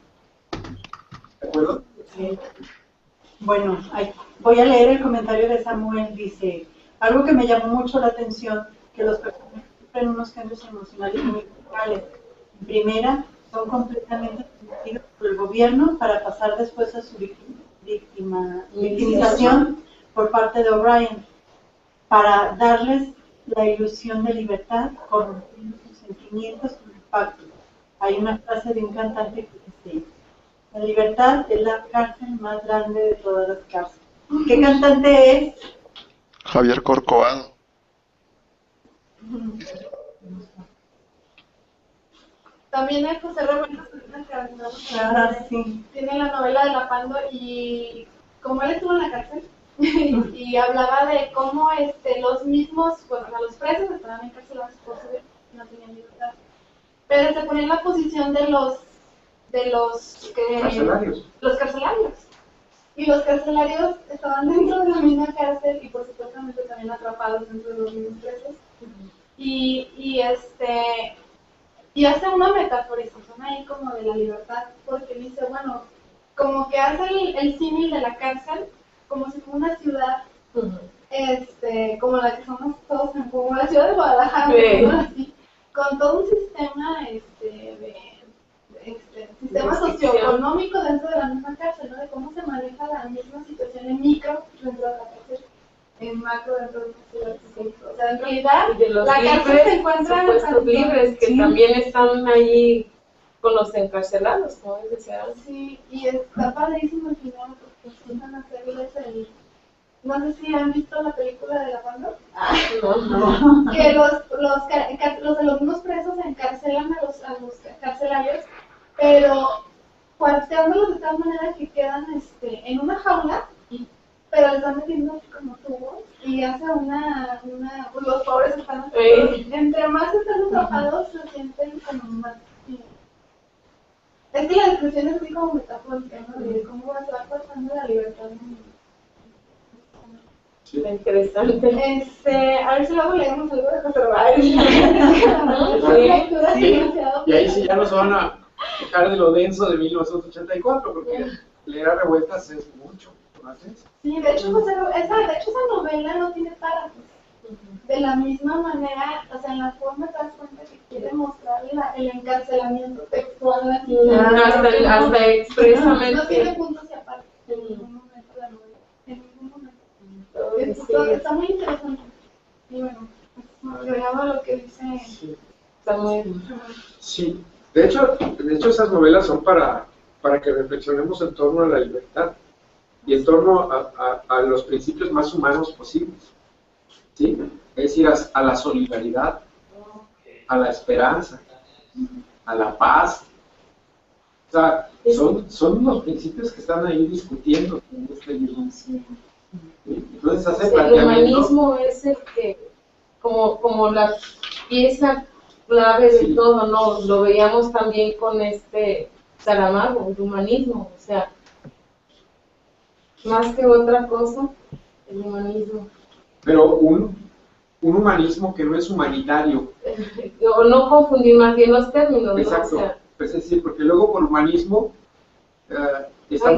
¿De acuerdo? Sí. Bueno, voy a leer el comentario de Samuel. Dice, algo que me llamó mucho la atención, que los personajes sufren unos cambios emocionales muy radicales. En primera, son completamente sometidos por el gobierno para pasar después a su victimización por parte de O'Brien, para darles la ilusión de libertad, corrompiendo sus sentimientos con el pacto. Hay una frase de un cantante que dice, la libertad es la cárcel más grande de todas las cárceles. ¿Qué cantante es? Javier Corcovado. También hay José Roberto Sí. tiene la novela de La Pando, y como él estuvo en la cárcel y hablaba de cómo los mismos, bueno, los presos estaban encarcelados por su vida, no tenían libertad, pero se ponía en la posición de los Carcelarios. Los carcelarios. Y los carcelarios estaban dentro de la misma cárcel y por supuestamente también atrapados dentro de los mismos presos. Y hace una metaforización ahí como de la libertad, porque dice, bueno, como que hace el símil de la cárcel como si fuera una ciudad, como la que somos todos, como la ciudad de Guadalajara, así, con todo un sistema sistema socioeconómico dentro de la misma cárcel, ¿no? De cómo se maneja la misma situación en micro dentro de la cárcel, en macro dentro de la cárcel. O sea, en realidad, y de los la cárcel se encuentra supuestos libres que también están ahí con los encarcelados, como les decía. Sí, y está padrísimo al final porque intentan hacerles no sé si han visto la película de La Pando. No. Que los de los mismos presos encarcelan a los carcelarios, pero cuarteándolos de tal manera que quedan en una jaula, pero les van metiendo así como tubos y hace pues los pobres están entre más están atrapados se sienten como más. Es que la descripción es así como metafórica, ¿no? De cómo se va cortando la libertad. Sí. Interesante. A ver si luego leemos algo de José Rafael. Sí. Y ahí sí ya no se van a dejar de lo denso de 1984, porque leer a revueltas es mucho. ¿No haces? Sí, de hecho, esa novela no tiene párrafos. De la misma manera, o sea, en la forma te das cuenta que quiere mostrar el encarcelamiento textual. Hasta expresamente. No tiene puntos y aparte. En ningún momento de la novela. En ningún momento. Está muy interesante. Y bueno, agregado a lo que dice. Sí. Está muy... Sí. De hecho, esas novelas son para que reflexionemos en torno a la libertad y en torno a los principios más humanos posibles. ¿Sí? Es decir, a la solidaridad, a la esperanza, a la paz. O sea, son los principios que están ahí discutiendo en este libro. ¿Sí? Entonces hace el planteamiento. humanismo es el que, como la pieza clave de todo, ¿no? Lo veíamos también con Saramago, el humanismo, o sea, más que otra cosa, el humanismo. Pero un humanismo que no es humanitario. O no confundir más bien los términos, ¿no? Exacto. O sea, Es decir, porque luego por humanismo hay que ser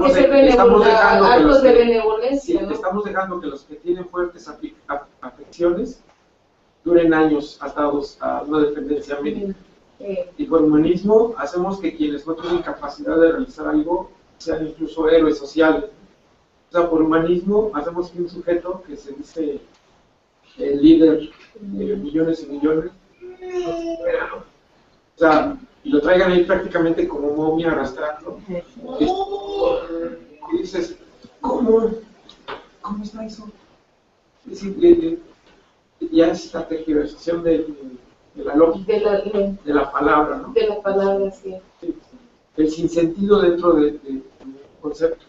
actos de benevolencia, ¿no? Estamos dejando que los que tienen fuertes afecciones duren años atados a una dependencia médica. Y por humanismo hacemos que quienes no tienen capacidad de realizar algo sean incluso héroes sociales. O sea, por humanismo hacemos que un sujeto que se dice el líder de millones y millones, o sea, y lo traigan ahí prácticamente como momia arrastrando. Y dices, ¿cómo está eso? Es decir, ya es la tergiversación de la lógica, de la palabra, ¿no? De la palabra, sí. El sinsentido dentro de un concepto,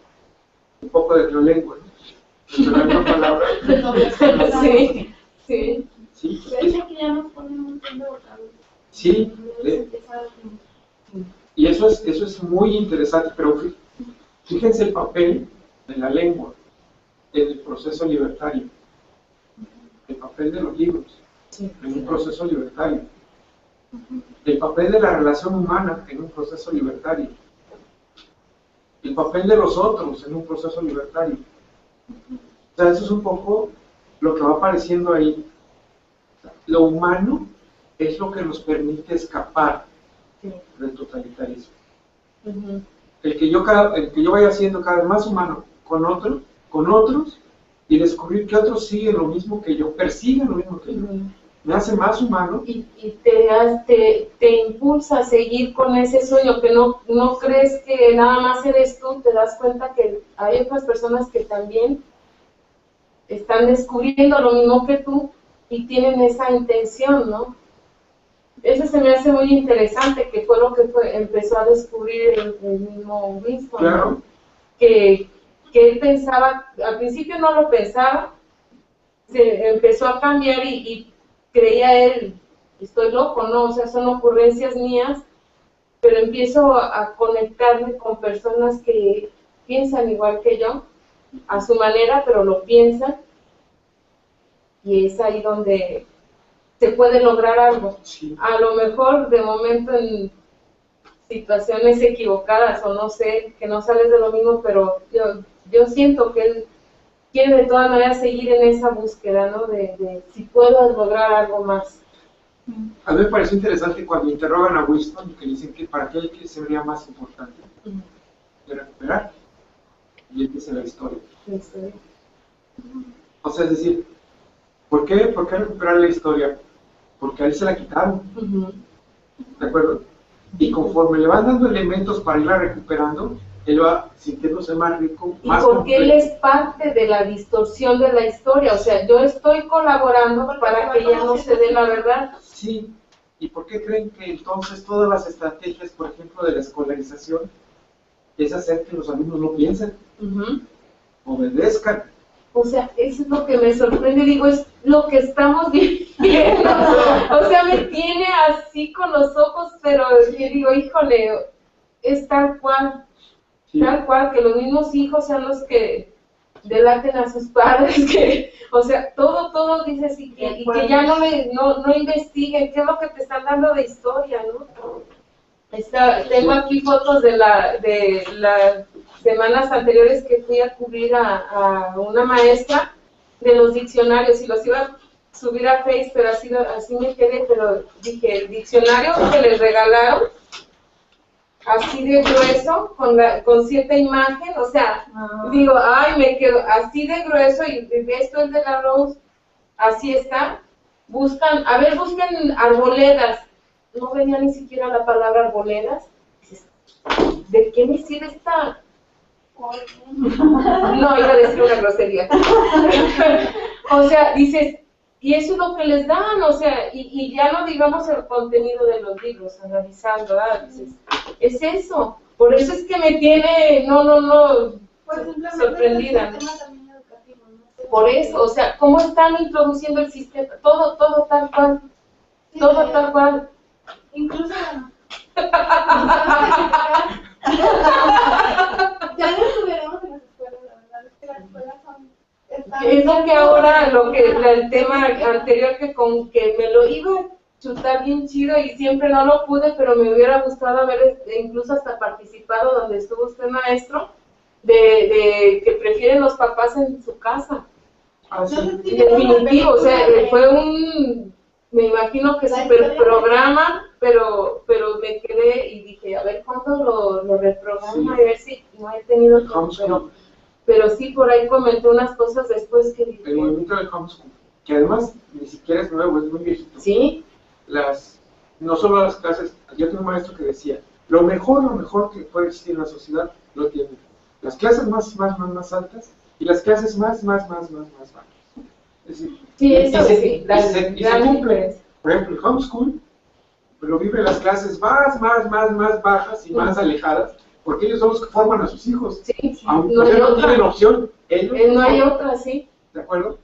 un poco de neolengua, ¿no? De la misma palabra. Sí, sí. Sí, De hecho, aquí ya nos ponen un montón de vocablos. sí, y eso es muy interesante, pero fíjense el papel de la lengua en el proceso libertario, el papel de los libros en un proceso libertario, el papel de la relación humana en un proceso libertario, el papel de los otros en un proceso libertario. O sea, eso es un poco lo que va apareciendo ahí. Lo humano es lo que nos permite escapar del totalitarismo. El que yo vaya siendo cada vez más humano con otros, y descubrir que otros siguen lo mismo que yo, persiguen lo mismo que yo, me hace más humano. Y te impulsa a seguir con ese sueño, que no crees que nada más eres tú, te das cuenta que hay otras personas que también están descubriendo lo mismo que tú y tienen esa intención, ¿no? Eso se me hace muy interesante, que fue lo que empezó a descubrir el mismo Winston, Claro. ¿no? Que él pensaba, al principio no lo pensaba, se empezó a cambiar y creía él, estoy loco, ¿no? O sea, son ocurrencias mías, pero empiezo a conectarme con personas que piensan igual que yo, a su manera, pero lo piensan, y es ahí donde se puede lograr algo. Sí. A lo mejor de momento en situaciones equivocadas o no sé, que no sales de lo mismo, pero yo siento que él quiere de todas maneras seguir en esa búsqueda, ¿no? De si puedo lograr algo más. A mí me pareció interesante cuando interrogan a Winston y que dicen que para qué el que sería más importante de recuperar, y él dice la historia. O sea, es decir, ¿por qué recuperar la historia? Porque a él se la quitaron, ¿de acuerdo? Y conforme le van dando elementos para irla recuperando, él va sintiéndose más rico, más y porque él completo. es parte de la distorsión de la historia, o sea, yo estoy colaborando para que ya no se dé la verdad. Sí, ¿y por qué creen que entonces todas las estrategias, por ejemplo, de la escolarización, es hacer que los alumnos no piensen, obedezcan? O sea, eso es lo que me sorprende, digo, es lo que estamos viviendo. O sea, me tiene así con los ojos, pero yo digo, híjole, es tal cual, Sí. tal cual, que los mismos hijos sean los que delaten a sus padres, que, o sea, todo dice así, y que ya no investiguen qué es lo que te están dando de historia, ¿no? Tengo aquí fotos de las semanas anteriores que fui a cubrir a una maestra de los diccionarios, y los iba a subir a Face, pero así me quedé, pero dije, el diccionario que les regalaron, así de grueso, con 7 imágenes, o sea, digo, ay, me quedo así de grueso, y esto es de la Rose, así está. Buscan arboledas, no venía ni siquiera la palabra arboledas. ¿De qué me sirve esta? No, iba a decir una grosería. O sea, dices, y eso es lo que les dan, o sea, y ya no digamos el contenido de los libros, analizando, dices, es eso. Por eso es que me tiene, sorprendida, ¿no? Por eso, o sea, cómo están introduciendo el sistema, todo tal cual, todo tal cual. Incluso, ya no estudiaremos en las escuelas, la verdad es que las escuelas es lo que ahora, el tema anterior que me lo iba a chutar bien chido y siempre no lo pude, pero me hubiera gustado haber incluso hasta participado donde estuvo usted, maestro, de que prefieren los papás en su casa. Sí. Definitivo, o sea, me imagino que super programa, pero me quedé y dije, a ver cuándo lo reprograma, a ver si no he tenido tiempo, pero sí, por ahí comenté unas cosas después que dije. El movimiento del homeschool, que además ni siquiera es nuevo, es muy viejito. Sí. No solo las clases, yo tengo un maestro que decía, lo mejor que puede existir en la sociedad lo tienen las clases más altas y las clases más bajas. Es decir, sí, eso sí, y se cumple. Por ejemplo, el homeschool lo vive las clases más bajas y más alejadas, porque ellos son los que forman a sus hijos. Sí, aunque no tienen opción, ellos no hay otra, sí. ¿De acuerdo?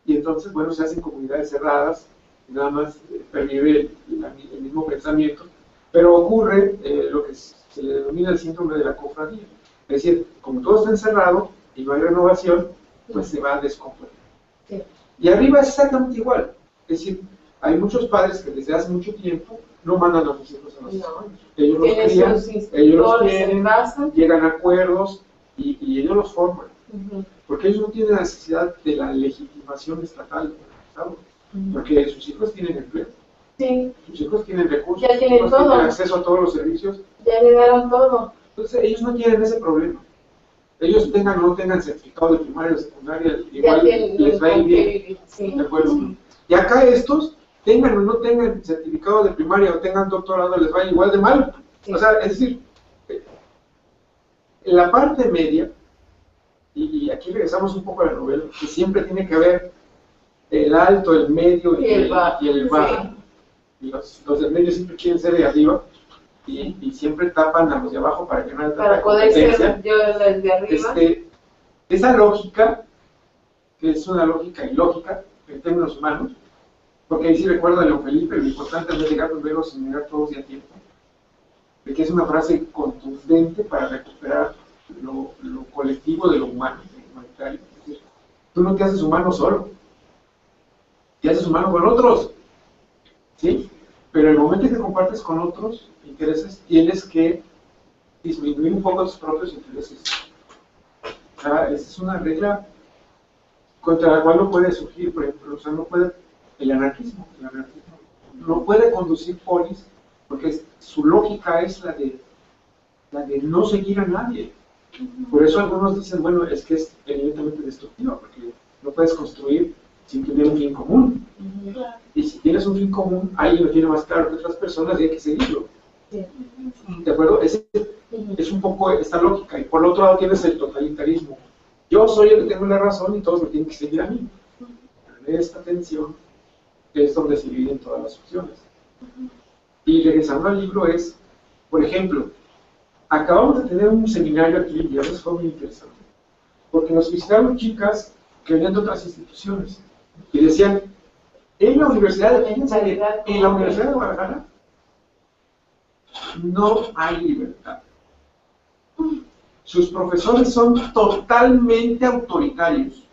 Y entonces, bueno, se hacen comunidades cerradas, nada más pervive el mismo pensamiento, pero ocurre lo que se le denomina el síndrome de la cofradía. Es decir, como todo está encerrado y no hay renovación, pues se va a descomponer. Sí. Y arriba es exactamente igual. Es decir, hay muchos padres que desde hace mucho tiempo no mandan a sus hijos a las escuelas. Ellos los crían, ellos los tienen, llegan a acuerdos y ellos los forman. Porque ellos no tienen la necesidad de la legitimación estatal, ¿sabes? Porque sus hijos tienen empleo, sí. Sus hijos tienen recursos, ya tienen todo. Tienen acceso a todos los servicios. Ya le dieron todo. Entonces ellos no tienen ese problema. Ellos tengan o no tengan certificado de primaria o secundaria, igual les va a ir bien. Sí. ¿De acuerdo? Y acá estos, tengan o no tengan certificado de primaria o tengan doctorado, les va igual de mal. Sí. O sea, es decir, en la parte media, y aquí regresamos un poco a la novela, que siempre tiene que haber el alto, el medio y el bajo. Sí. Y los del medio siempre quieren ser de arriba y siempre tapan a los de abajo para que no haya para poder ser yo el de arriba. Esa lógica, que es una lógica ilógica en términos humanos, porque ahí sí recuerdo a León Felipe, lo importante es llegar primero sin llegar todos y a tiempo, de que es una frase contundente para recuperar lo colectivo de lo humano, de lo humanitario. Es decir, tú no te haces humano solo, te haces humano con otros, ¿sí? Pero en el momento en que compartes con otros intereses, tienes que disminuir un poco tus propios intereses. O sea, esa es una regla contra la cual no puede surgir, por ejemplo, o sea, no puede el anarquismo no puede conducir polis, porque su lógica es la de no seguir a nadie. Por eso algunos dicen, bueno, es que es evidentemente destructivo, porque no puedes construir sin tener un fin común. Y si tienes un fin común, alguien lo tiene más claro que otras personas y hay que seguirlo. ¿De acuerdo? Es un poco esta lógica. Y por otro lado tienes el totalitarismo. Yo soy el que tengo la razón y todos me tienen que seguir a mí. Pero esta tensión es donde se dividen todas las opciones. Y regresando al libro es, por ejemplo, acabamos de tener un seminario aquí y eso fue muy interesante. Porque nos visitaron chicas que venían de otras instituciones y decían, en la Universidad de Guadalajara no hay libertad. sus profesores son totalmente autoritarios.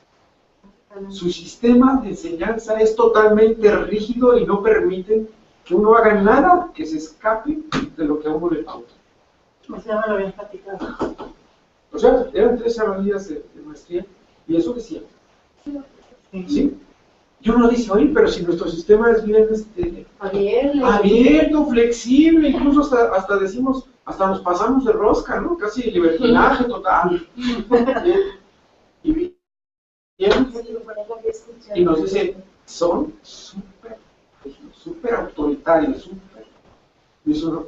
Su sistema de enseñanza es totalmente rígido y no permiten que uno haga nada que se escape de lo que a uno le pauta. O sea, me lo habían platicado. O sea, eran 3 días de maestría y eso decía. ¿Sí? Y uno dice, oye, pero si nuestro sistema es bien abierto, flexible, incluso hasta decimos, hasta nos pasamos de rosca, ¿no? Casi libertinaje total. Y bien, y nos dice, son súper autoritarios, súper. Y eso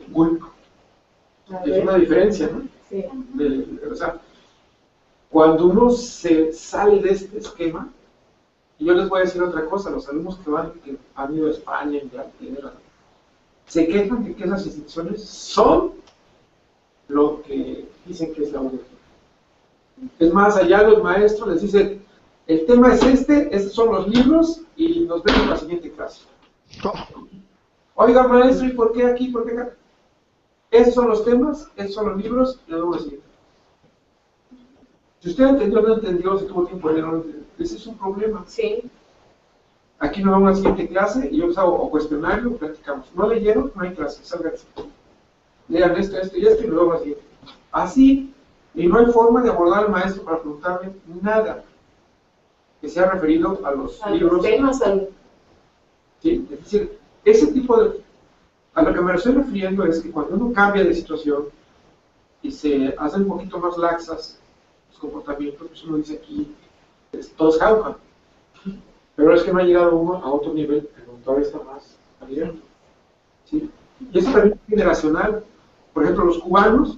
es una diferencia, ¿no? Sí. O sea, cuando uno se sale de este esquema, y yo les voy a decir otra cosa, los alumnos que han ido a España, Inglaterra, se quejan de que esas instituciones son lo que dicen que es la universidad. Es más, allá los maestros les dicen, el tema es estos son los libros, y nos vemos en la siguiente clase. Oiga, maestro, ¿y por qué aquí, por qué acá? Esos son los temas, esos son los libros, y nos vemos en la siguiente. Si usted entendió o no entendió, si tuvo tiempo de leer o no entendió, ese es un problema. Sí. Aquí nos vamos a la siguiente clase y yo les hago o cuestionario, platicamos. No leyeron, no hay clase, sálganse. Lean esto y nos vamos a la siguiente. Así, y no hay forma de abordar al maestro para preguntarle nada que sea referido a los libros. Los temas, ¿Sí? Es decir, ese tipo de... A lo que me estoy refiriendo es que cuando uno cambia de situación y se hacen un poquito más laxas los comportamientos, pues uno dice aquí, todos jauja. Pero es que no ha llegado uno a otro nivel, pero todavía está más abierto. ¿Sí? Y eso también es generacional. Por ejemplo, los cubanos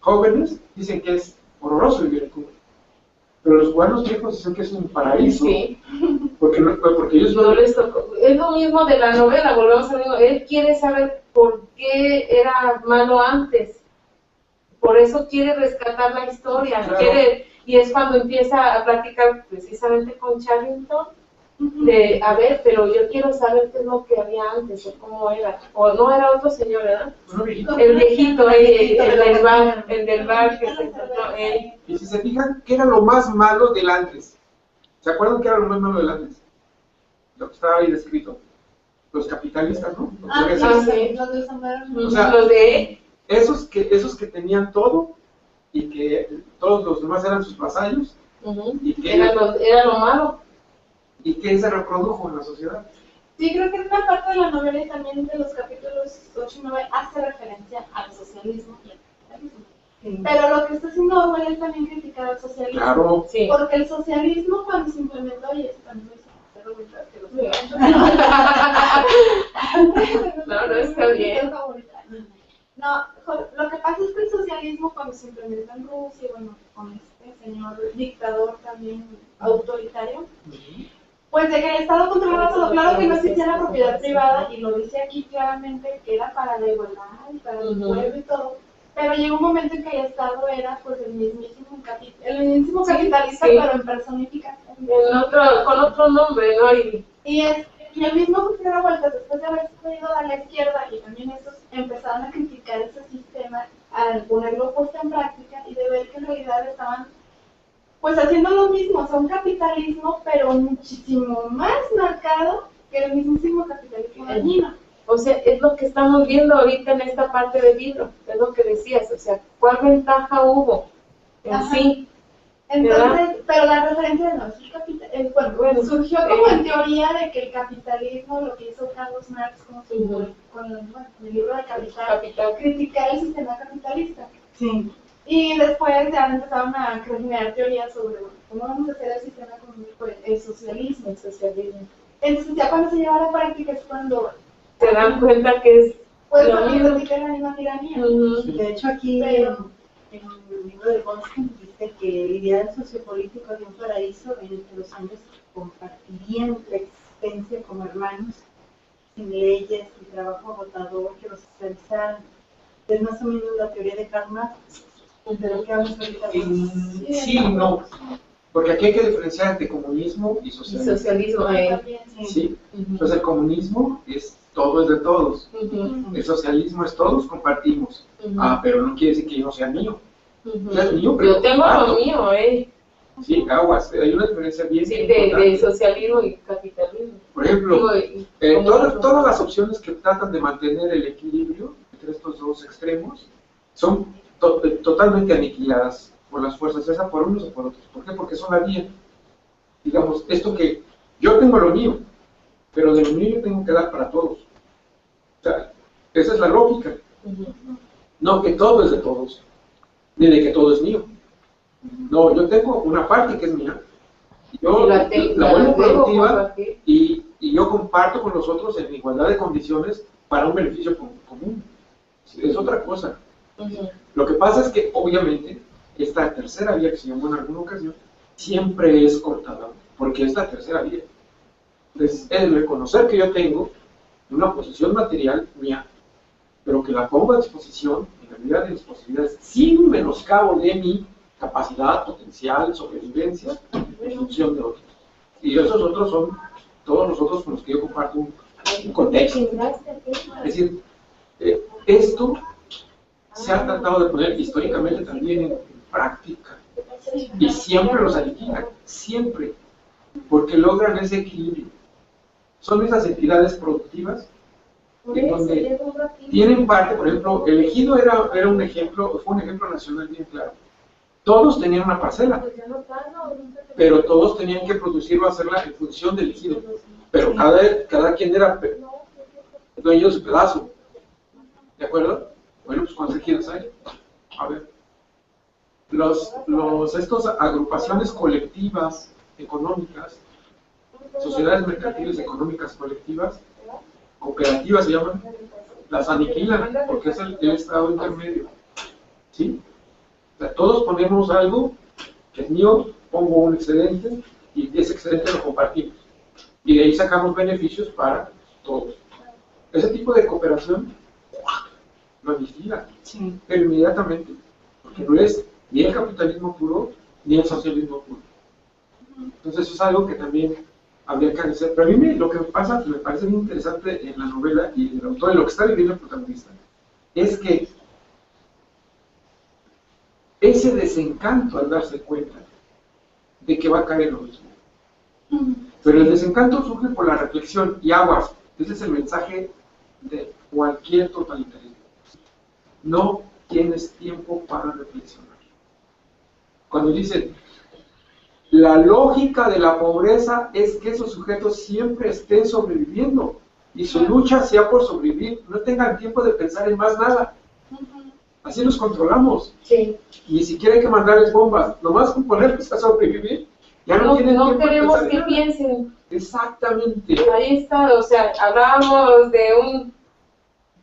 jóvenes dicen que es horroroso vivir en Cuba. Pero los cubanos viejos dicen que es un paraíso. Sí. Porque ellos no les tocó. Es lo mismo de la novela, volvemos a lo mismo. Él quiere saber por qué era malo antes. Por eso quiere rescatar la historia. Claro. Y es cuando empieza a platicar precisamente con Charrington. De, a ver, pero yo quiero saber qué es lo que había antes, o cómo era. O no era otro señor, ¿verdad? No, viejito. El viejito, el del bar que se encontró él. Y si se fijan, ¿qué era lo más malo del antes? ¿Se acuerdan qué era lo más malo del antes? Lo que estaba ahí descrito. Los capitalistas, ¿no? Sí. Los de Sombrero. O sea, Los de esos que tenían todo y que todos los demás eran sus vasallos y que era lo malo. y que se reprodujo en la sociedad. Sí, creo que en una parte de la novela y también de los capítulos 8 y 9 hace referencia al socialismo y al capitalismo. Sí. Pero lo que está haciendo Orwell es también criticar al socialismo. Claro. Sí. Porque el socialismo cuando se implementó, y eso también lo hizo que lo No, está bien. No, lo que pasa es que el socialismo cuando se implementó en Rusia, bueno, con este señor dictador también autoritario, pues de que el Estado controlaba todo, claro que no existía la propiedad privada, y lo dice aquí claramente que era para la igualdad y para el pueblo y todo, pero llegó un momento en que el Estado era pues el mismísimo capitalista, sí. pero en personificación. Con otro nombre, ¿no? Y el mismo Porfirio Huerta, después de haber ido a la izquierda, y también esos empezaron a criticar ese sistema al ponerlo puesto en práctica y de ver que en realidad estaban pues haciendo lo mismo, o sea, un capitalismo, pero muchísimo más marcado que el mismísimo capitalismo dañino. O sea, es lo que estamos viendo ahorita en esta parte del libro, es lo que decías, o sea, ¿cuál ventaja hubo en Ajá. sí? Entonces, pero la referencia no es el capitalismo, bueno, surgió como en teoría de que el capitalismo, lo que hizo Carlos Marx con el libro de Capital, criticar el sistema capitalista. Sí. Y después ya empezaron a generar teorías sobre cómo vamos a hacer el sistema económico, el socialismo. Entonces ya cuando se lleva a la práctica es cuando Se dan cuenta que es pues lo cuando mismo. se aplica la misma tiranía. De hecho, aquí Pero- en el libro de Boston dice que el ideal sociopolítico de un paraíso en el que los hombres compartirían la existencia como hermanos, sin leyes y trabajo agotador que los esclavizaran. Es más o menos la teoría de Karl Marx, de lo que hablas ahorita. Sí y no. Porque aquí hay que diferenciar entre comunismo y Y socialismo. socialismo, También, Sí. Entonces el comunismo es todo es de todos. Ujú. El socialismo es todos compartimos. Ah, pero no quiere decir que yo no sea mío. Ya es mío, pero Yo tengo comparto. lo mío, Sí, aguas, hay una diferencia bien Sí, importante. de socialismo y capitalismo. Por ejemplo, Digo, como todas las opciones que tratan de mantener el equilibrio entre estos dos extremos son totalmente aniquiladas por las fuerzas, esa por unos o por otros. ¿Por qué? Porque son la vía. Digamos, esto que yo tengo lo mío, pero de lo mío yo tengo que dar para todos. O sea, esa es la lógica. No que todo es de todos, ni de que todo es mío. No, yo tengo una parte que es mía, yo la vuelvo productiva y yo comparto con los otros en igualdad de condiciones para un beneficio común. Es otra cosa. Lo que pasa es que, obviamente, esta tercera vía que se llamó en alguna ocasión, siempre es cortada, porque es la tercera vía. Entonces, es reconocer que yo tengo una posición material mía, pero que la pongo a disposición, en la medida de mis posibilidades, sin un menoscabo de mi capacidad, potencial, sobrevivencia, en función de otros. Y esos otros son todos nosotros con los que yo comparto un contexto. Es decir, esto se ha tratado de poner históricamente también en práctica. Y siempre los aniquilan, siempre, porque logran ese equilibrio. Son esas entidades productivas en donde tienen parte, por ejemplo, el ejido era un ejemplo, fue un ejemplo nacional bien claro. Todos tenían una parcela, pero todos tenían que producir o hacerla en función del ejido. Pero cada quien era dueño de su pedazo. ¿De acuerdo? Bueno, pues ¿cuántos ejidos hay? A ver. Estos agrupaciones colectivas económicas, sociedades mercantiles económicas colectivas, cooperativas se llaman, las aniquilan porque es el estado intermedio. ¿Sí? O sea, todos ponemos algo que es mío, pongo un excedente y ese excedente lo compartimos. Y de ahí sacamos beneficios para todos. Ese tipo de cooperación lo aniquila, pero inmediatamente, porque no es ni el capitalismo puro ni el socialismo puro. Entonces eso es algo que también habría que hacer. Pero a mí lo que me parece muy interesante en la novela y en el autor, y lo que está viviendo el protagonista, es que ese desencanto al darse cuenta de que va a caer en lo mismo. Pero el desencanto surge por la reflexión y aguas. Ese es el mensaje de cualquier totalitarismo. No tienes tiempo para reflexionar. Cuando dicen, la lógica de la pobreza es que esos sujetos siempre estén sobreviviendo y su lucha sea por sobrevivir, no tengan tiempo de pensar en más nada. Así los controlamos. Sí. Ni siquiera hay que mandarles bombas, nomás con ponerlos a sobrevivir, ya no tienen No tiempo de queremos pensar en que nada. piensen. Exactamente. Ahí está, o sea, hablábamos de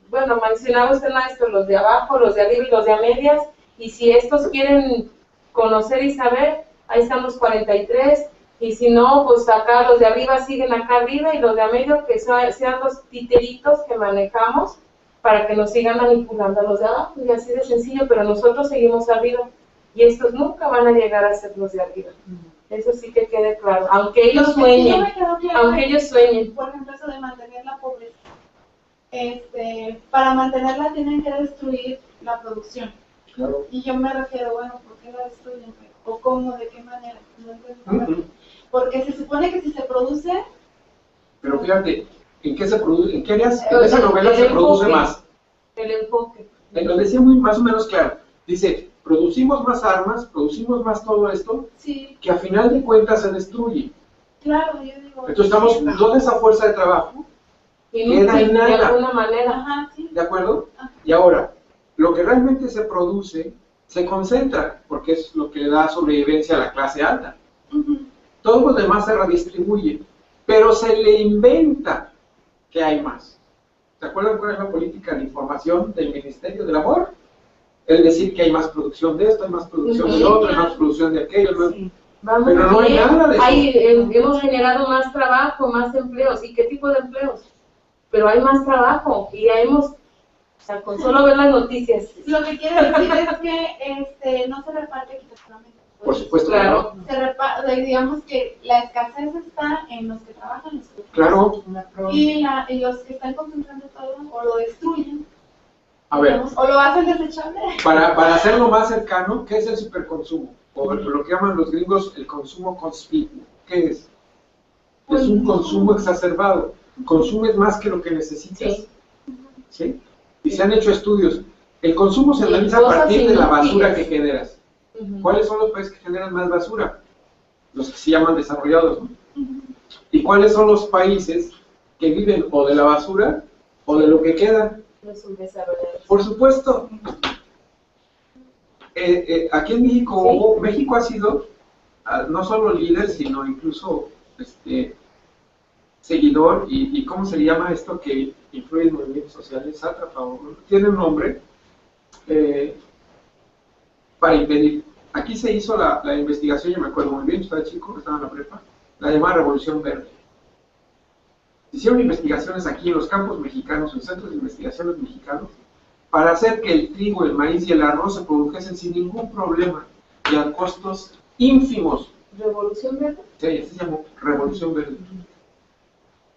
bueno, mencionaba usted, maestro, los de abajo, los de arriba y los de a medias, y si estos quieren conocer y saber, ahí están los 43, y si no, pues acá los de arriba siguen acá arriba, y los de a medio que sean los titeritos que manejamos para que nos sigan manipulando a los de abajo, y así de sencillo, pero nosotros seguimos arriba, y estos nunca van a llegar a ser los de arriba. Eso sí que quede claro, aunque ellos sueñen, aunque ellos sueñen. Por ejemplo, eso de mantener la pobreza. Para mantenerla tienen que destruir la producción. Claro. Y yo me refiero, bueno, ¿por qué la destruyen? ¿O cómo? ¿De qué manera? No entiendo. Porque se supone que si se produce... Pero fíjate, ¿en qué se produce? ¿En qué áreas? En esa novela se produce más. El enfoque. Lo decía más o menos claro. Dice, producimos más armas, producimos más todo esto, Sí, que a final de cuentas se destruye. claro, yo digo... Entonces estamos toda esa fuerza de trabajo, Inútil, de nada. alguna manera. Ajá, sí. ¿de acuerdo? Y ahora, lo que realmente se produce, se concentra, porque es lo que le da sobrevivencia a la clase alta. Todo lo demás se redistribuye, pero se le inventa que hay más. ¿Se acuerdan cuál es la política de información del Ministerio del Amor? El decir que hay más producción de esto, hay más producción de lo otro, hay más producción de aquello. ¿No? Sí. Vamos Pero no hay bien. nada de eso. Hemos generado más trabajo, más empleos. ¿Y qué tipo de empleos? Pero hay más trabajo y ya hemos, o sea, con solo ver las noticias. Lo que quiero decir es que no se reparte equitativamente. Por supuesto, Claro. Digamos que la escasez está en los que trabajan, los que claro. Una pro- y los que están concentrando todo o lo destruyen A ver, O lo hacen desechable. para hacerlo más cercano, ¿qué es el superconsumo? O lo que llaman los gringos el consumo conspicuo. ¿Qué es? Es un consumo exacerbado. Consumes más que lo que necesitas. Sí. ¿Sí? Y se han hecho estudios. El consumo se Y realiza a cosas partir de la basura inútiles. que generas. Ujú. ¿Cuáles son los países que generan más basura? Los que se llaman desarrollados, ¿no? ¿Y cuáles son los países que viven o de la basura o de lo que queda? Los subdesarrollados. Por supuesto. Aquí en México, Sí. México ha sido no solo líder, sino incluso seguidor, y ¿cómo se llama esto que influye en movimientos sociales? Sátrapa, tiene un nombre, para impedir. Aquí se hizo la investigación, yo me acuerdo muy bien, yo estaba chico, estaba en la prepa, la llamada Revolución Verde. Se hicieron investigaciones aquí en los campos mexicanos, en centros de investigaciones mexicanos, para hacer que el trigo, el maíz y el arroz se produjesen sin ningún problema y a costos ínfimos. ¿Revolución verde? Sí, así se llamó Revolución Verde.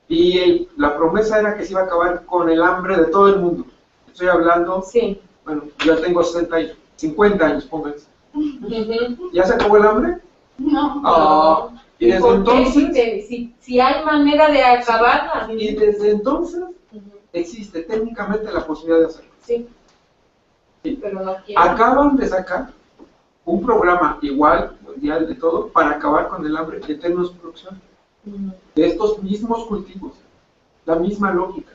Y la promesa era que se iba a acabar con el hambre de todo el mundo. Estoy hablando, Sí. bueno, yo tengo 60 años, 50 años, pónganse. Ujú. ¿Ya se acabó el hambre? No. Ah, y desde ¿Por qué entonces, si hay manera de acabarla? y desde entonces Ujú. existe técnicamente la posibilidad de hacerlo. Sí. Sí. Pero no quiero. Acaban de sacar un programa igual, mundial de todo, para acabar con el hambre en términos de producción Ujú. de estos mismos cultivos. La misma lógica.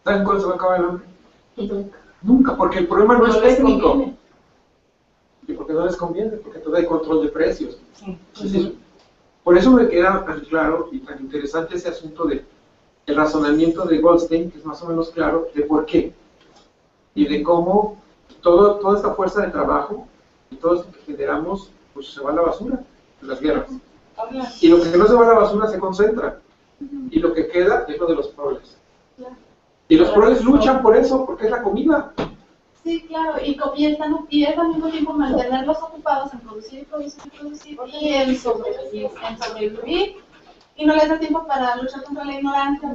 ¿Saben cuándo se va a acabar el hambre? Ujú. Nunca, porque el problema no es les técnico. conviene. Y porque no les conviene, porque todavía hay control de precios. Sí. Es decir, por eso me queda tan claro y tan interesante ese asunto de el razonamiento de Goldstein, que es más o menos claro, de por qué. Y de cómo toda esta fuerza de trabajo y todo esto que generamos, pues se va a la basura en las guerras. Y lo que no se va a la basura se concentra. Y lo que queda es lo de los progres. Y los progres luchan por eso, porque es la comida. Sí, claro, y es al mismo tiempo mantenerlos ocupados en producir y producir y producir y en sobrevivir. Y no les da tiempo para luchar contra la ignorancia,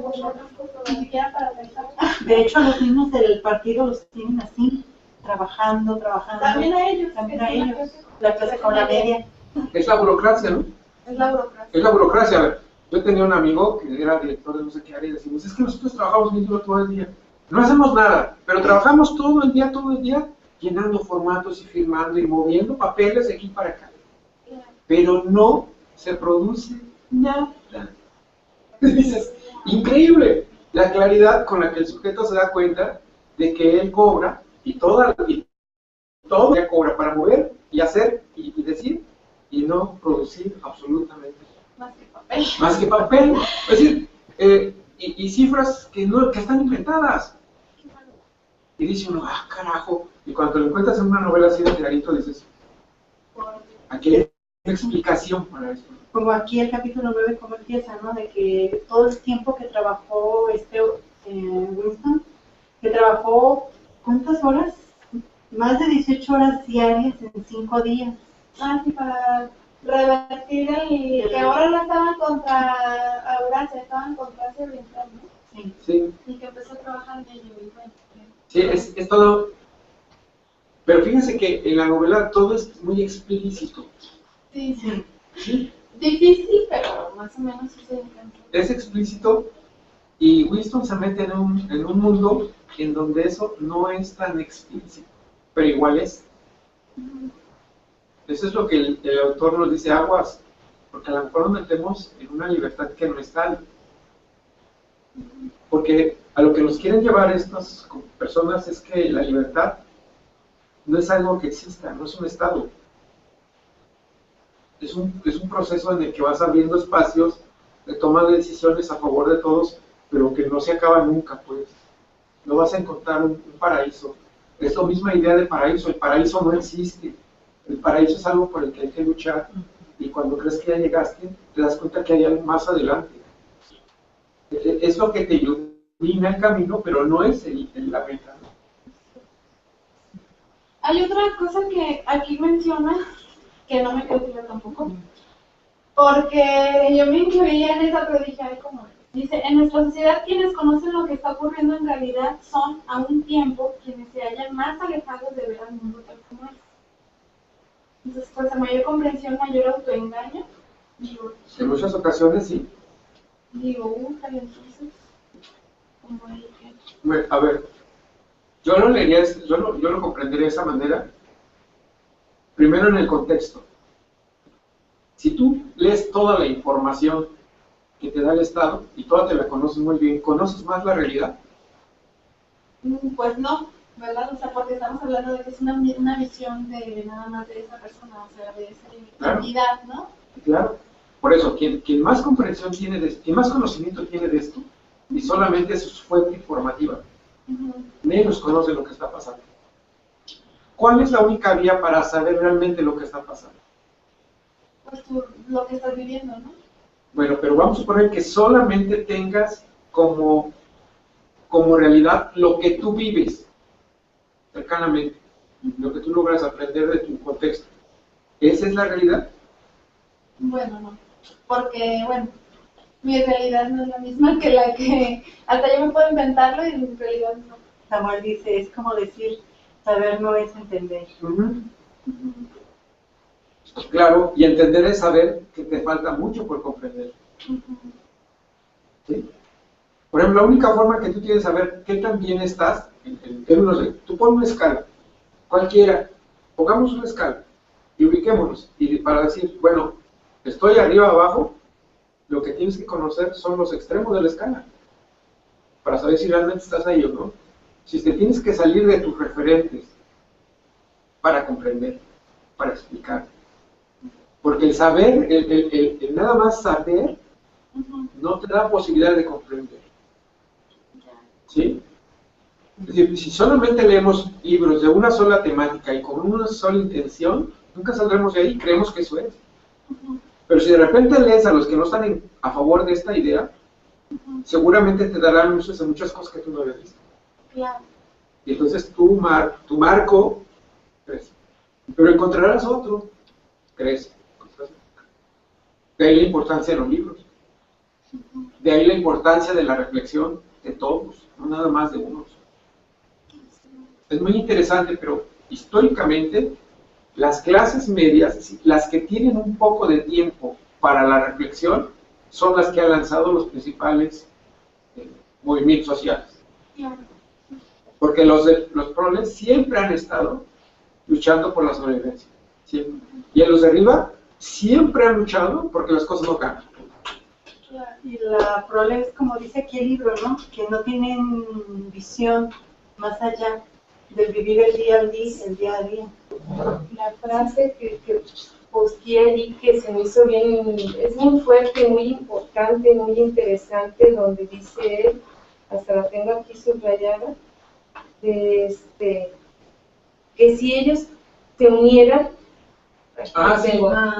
ni siquiera para pensar. De hecho, los niños del partido los tienen así, trabajando. También a ellos. También a ellos. La clase con la media. Es la burocracia, ¿no? Es la burocracia. Es la burocracia. A ver, yo tenía un amigo que era director de no sé qué área y decimos, es que nosotros trabajamos muy duro todo el día. No hacemos nada, pero trabajamos todo el día, llenando formatos y firmando y moviendo papeles de aquí para acá. Pero no se produce nada. Dices, increíble la claridad con la que el sujeto se da cuenta de que él cobra y todo ya cobra para mover y hacer y decir y no producir absolutamente Más que papel. más que papel. Es decir, y cifras que están inventadas. Y dice uno, ah, carajo. Y cuando lo encuentras en una novela así de clarito, dices, aquí hay una explicación para esto. Como aquí el capítulo 9, como empieza, ¿no? De que todo el tiempo que trabajó Winston, que trabajó, ¿cuántas horas? Más de 18 horas diarias en 5 días. Ah, sí, para revertir que ahora no estaban contra Eurasia, estaban contra Asia Oriental, ¿no? Sí. Sí, Y que empezó a trabajar en ello. Y bueno, sí, es todo. Pero fíjense que en la novela todo es muy explícito. sí, sí. ¿Sí? Difícil, pero más o menos sí se intenta. Es explícito y Winston se mete en un mundo en donde eso no es tan explícito, pero igual es. Eso es lo que el autor nos dice, aguas, porque a lo mejor nos metemos en una libertad que no es tal. Porque a lo que nos quieren llevar estas personas es que la libertad no es algo que exista, no es un estado. Es un proceso en el que vas abriendo espacios de toma de decisiones a favor de todos, pero que no se acaba nunca, pues. No vas a encontrar un paraíso. Es la misma idea de paraíso. El paraíso no existe. El paraíso es algo por el que hay que luchar. Y cuando crees que ya llegaste, te das cuenta que hay algo más adelante. Es lo que te ilumina el camino, pero no es la meta. Hay otra cosa que aquí menciona, que no me quedó claro tampoco, porque yo me incluía en esa, pero dije, ay, ¿cómo? Dice, en nuestra sociedad quienes conocen lo que está ocurriendo en realidad son a un tiempo quienes se hallan pues a mayor comprensión, mayor autoengaño. Digo, En muchas ocasiones sí. tal entonces, como ahí que... Bueno, a ver, yo lo leería, yo lo comprendería de esa manera. Primero en el contexto. Si tú lees toda la información que te da el Estado y toda te la conoces muy bien, ¿conoces más la realidad? Pues no, ¿verdad? O sea, porque estamos hablando de que es una visión de nada más de esa persona, o sea, de esa entidad, ¿no? Claro. Por eso, quien más comprensión tiene de esto, quien más conocimiento tiene de esto, y solamente es su fuente informativa, menos conoce lo que está pasando. ¿Cuál es la única vía para saber realmente lo que está pasando? Pues lo que estás viviendo, ¿no? Bueno, pero vamos a suponer que solamente tengas como realidad lo que tú vives cercanamente, lo que tú logras aprender de tu contexto. ¿Esa es la realidad? Bueno, no. Porque, bueno, mi realidad no es la misma que la que... Hasta yo me puedo inventarlo y en realidad no. Samuel dice, es como decir, saber no es entender. Claro, y entender es saber que te falta mucho por comprender. ¿Sí? Por ejemplo, la única forma que tú tienes de saber qué tan bien estás, en términos de, tú pon una escala, cualquiera, pongamos una escala y ubiquémonos, y para decir, bueno, estoy arriba, abajo, lo que tienes que conocer son los extremos de la escala, para saber si realmente estás ahí o no. Si te tienes que salir de tus referentes para comprender, para explicar. Porque el saber, el nada más saber, no te da posibilidad de comprender. ¿Sí? Es decir, si solamente leemos libros de una sola temática y con una sola intención, nunca saldremos de ahí, creemos que eso es. Pero si de repente lees a los que no están a favor de esta idea, seguramente te darán luces de muchas cosas que tú no habías visto. Claro. Y entonces tu marco crece. Pero encontrarás otro, crece. De ahí la importancia de los libros. De ahí la importancia de la reflexión de todos, no nada más de unos. Es muy interesante, pero históricamente las clases medias, es decir, las que tienen un poco de tiempo para la reflexión, son las que han lanzado los principales movimientos sociales. Porque los progres siempre han estado luchando por la sobrevivencia. Siempre. Y en los de arriba siempre han luchado porque las cosas no cambian. Y la problema es, como dice aquí el libro, ¿no? Que no tienen visión más allá del vivir el día a día. La frase que posteé allí que se me hizo bien, es muy fuerte, muy importante, muy interesante, donde dice él, hasta la tengo aquí subrayada, que si ellos se unieran,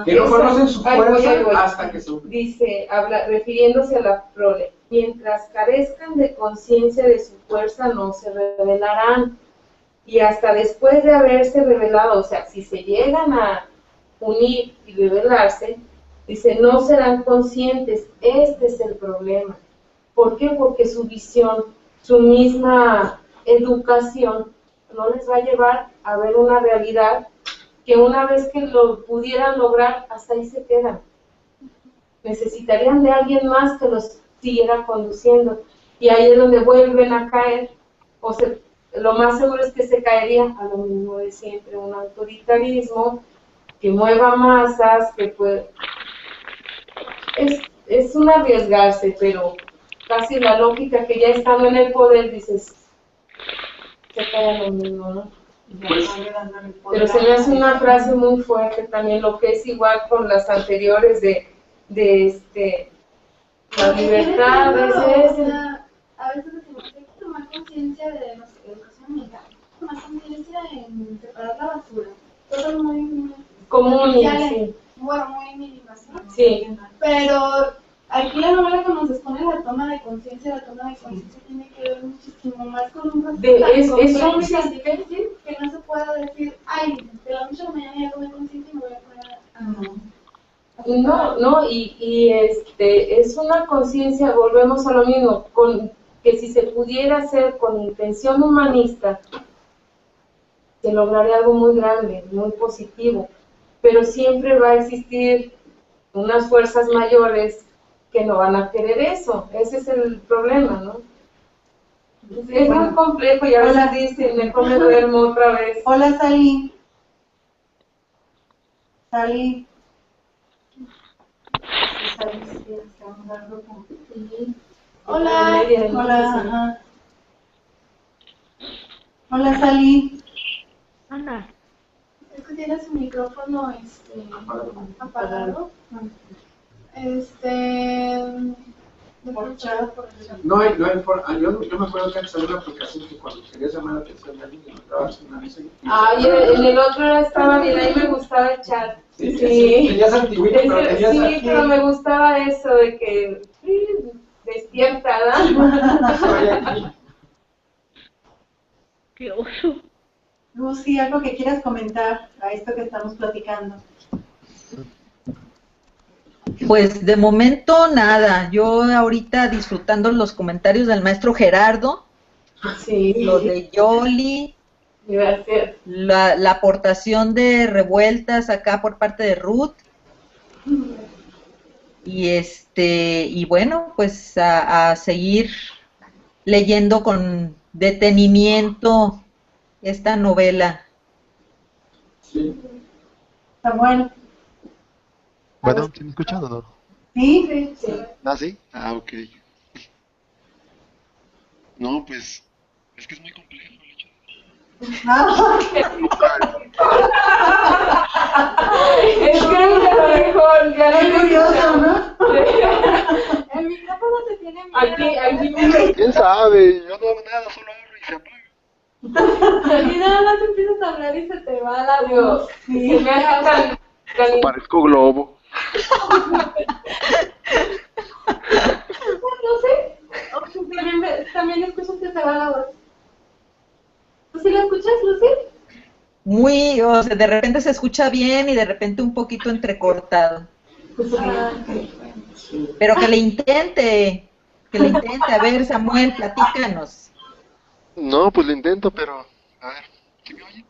que no conocen su fuerza voy. hasta que se unen. Dice, refiriéndose a la prole, mientras carezcan de conciencia de su fuerza no se revelarán, y hasta después de haberse revelado, o sea, si se llegan a unir y revelarse, dice, no serán conscientes. Este es el problema. ¿Por qué? Porque su visión, su misma educación no les va a llevar a ver una realidad que una vez que lo pudieran lograr, hasta ahí se quedan. Necesitarían de alguien más que los siguiera conduciendo. Y ahí es donde vuelven a caer. Lo más seguro es que se caería a lo mismo de siempre, un autoritarismo que mueva masas, que puede... Es un arriesgarse, pero casi la lógica que ya estando en el poder, dices, se cae a lo mismo, ¿no? Pues, pero se me hace una frase muy fuerte también, lo que es igual con las anteriores de la libertad, a veces decimos que hay que tomar conciencia de la educación ambiental, tomar conciencia en separar la basura, todo muy común, sí. Bueno, muy mínimas, ¿no? Sí. Pero aquí la novela que nos expone la toma de conciencia tiene que ver muchísimo más con un proceso tan difícil que no se puede decir, ay, de la noche a la mañana ya tomé conciencia y me voy a poner No, y es una conciencia, volvemos a lo mismo, que si se pudiera hacer con intención humanista, se lograría algo muy grande, muy positivo. pero siempre va a existir unas fuerzas mayores que no van a querer eso. Ese es el problema, ¿no? Es muy complejo y a veces dicen, mejor me duermo otra vez. Hola, Sally. Sally. Sally, sí, estamos al grupo. Hola. Hola, ajá. Hola, Sally. Ana. Es que tiene su micrófono apagado. Corchado. No hay yo me acuerdo que antes había una aplicación que cuando querías llamar la atención de alguien, encontrabas una vez y Ay, en el otro estaba bien, ahí me gustaba el chat. sí, Sí. tenías antiguito, pero tenías Sí, pero me gustaba eso de que despierta, ¿verdad? ¡Qué oso! Lucy, algo que quieras comentar a esto que estamos platicando. Pues de momento nada, yo ahorita disfrutando los comentarios del maestro Gerardo, Sí. lo de Yoli, Gracias. la aportación de Revueltas acá por parte de Ruth, y bueno, pues a seguir leyendo con detenimiento esta novela. Sí. Samuel. Bueno, ¿sí me escuchan o no? ¿Sí? Sí. ¿Ah, sí? Ah, ok. No, pues, es que es muy complejo el hecho Ah, Es que es lo mejor, ya qué no curioso, ¿no? El micrófono te tiene miedo. Aquí me... ¿Quién sabe? Yo no hago nada, solo hablo y se apaga. Y nada más empiezas a hablar y se te va la voz. Se me hace tan... Parezco globo. No sé. O que también escuchas que se va la voz. ¿Tú sí la escuchas, Lucy? Muy, o sea, de repente se escucha bien y de repente un poquito entrecortado. Ah, Pero que le intente. A ver, Samuel, platícanos. No, pues lo intento, pero... A ver, ¿sí me oye?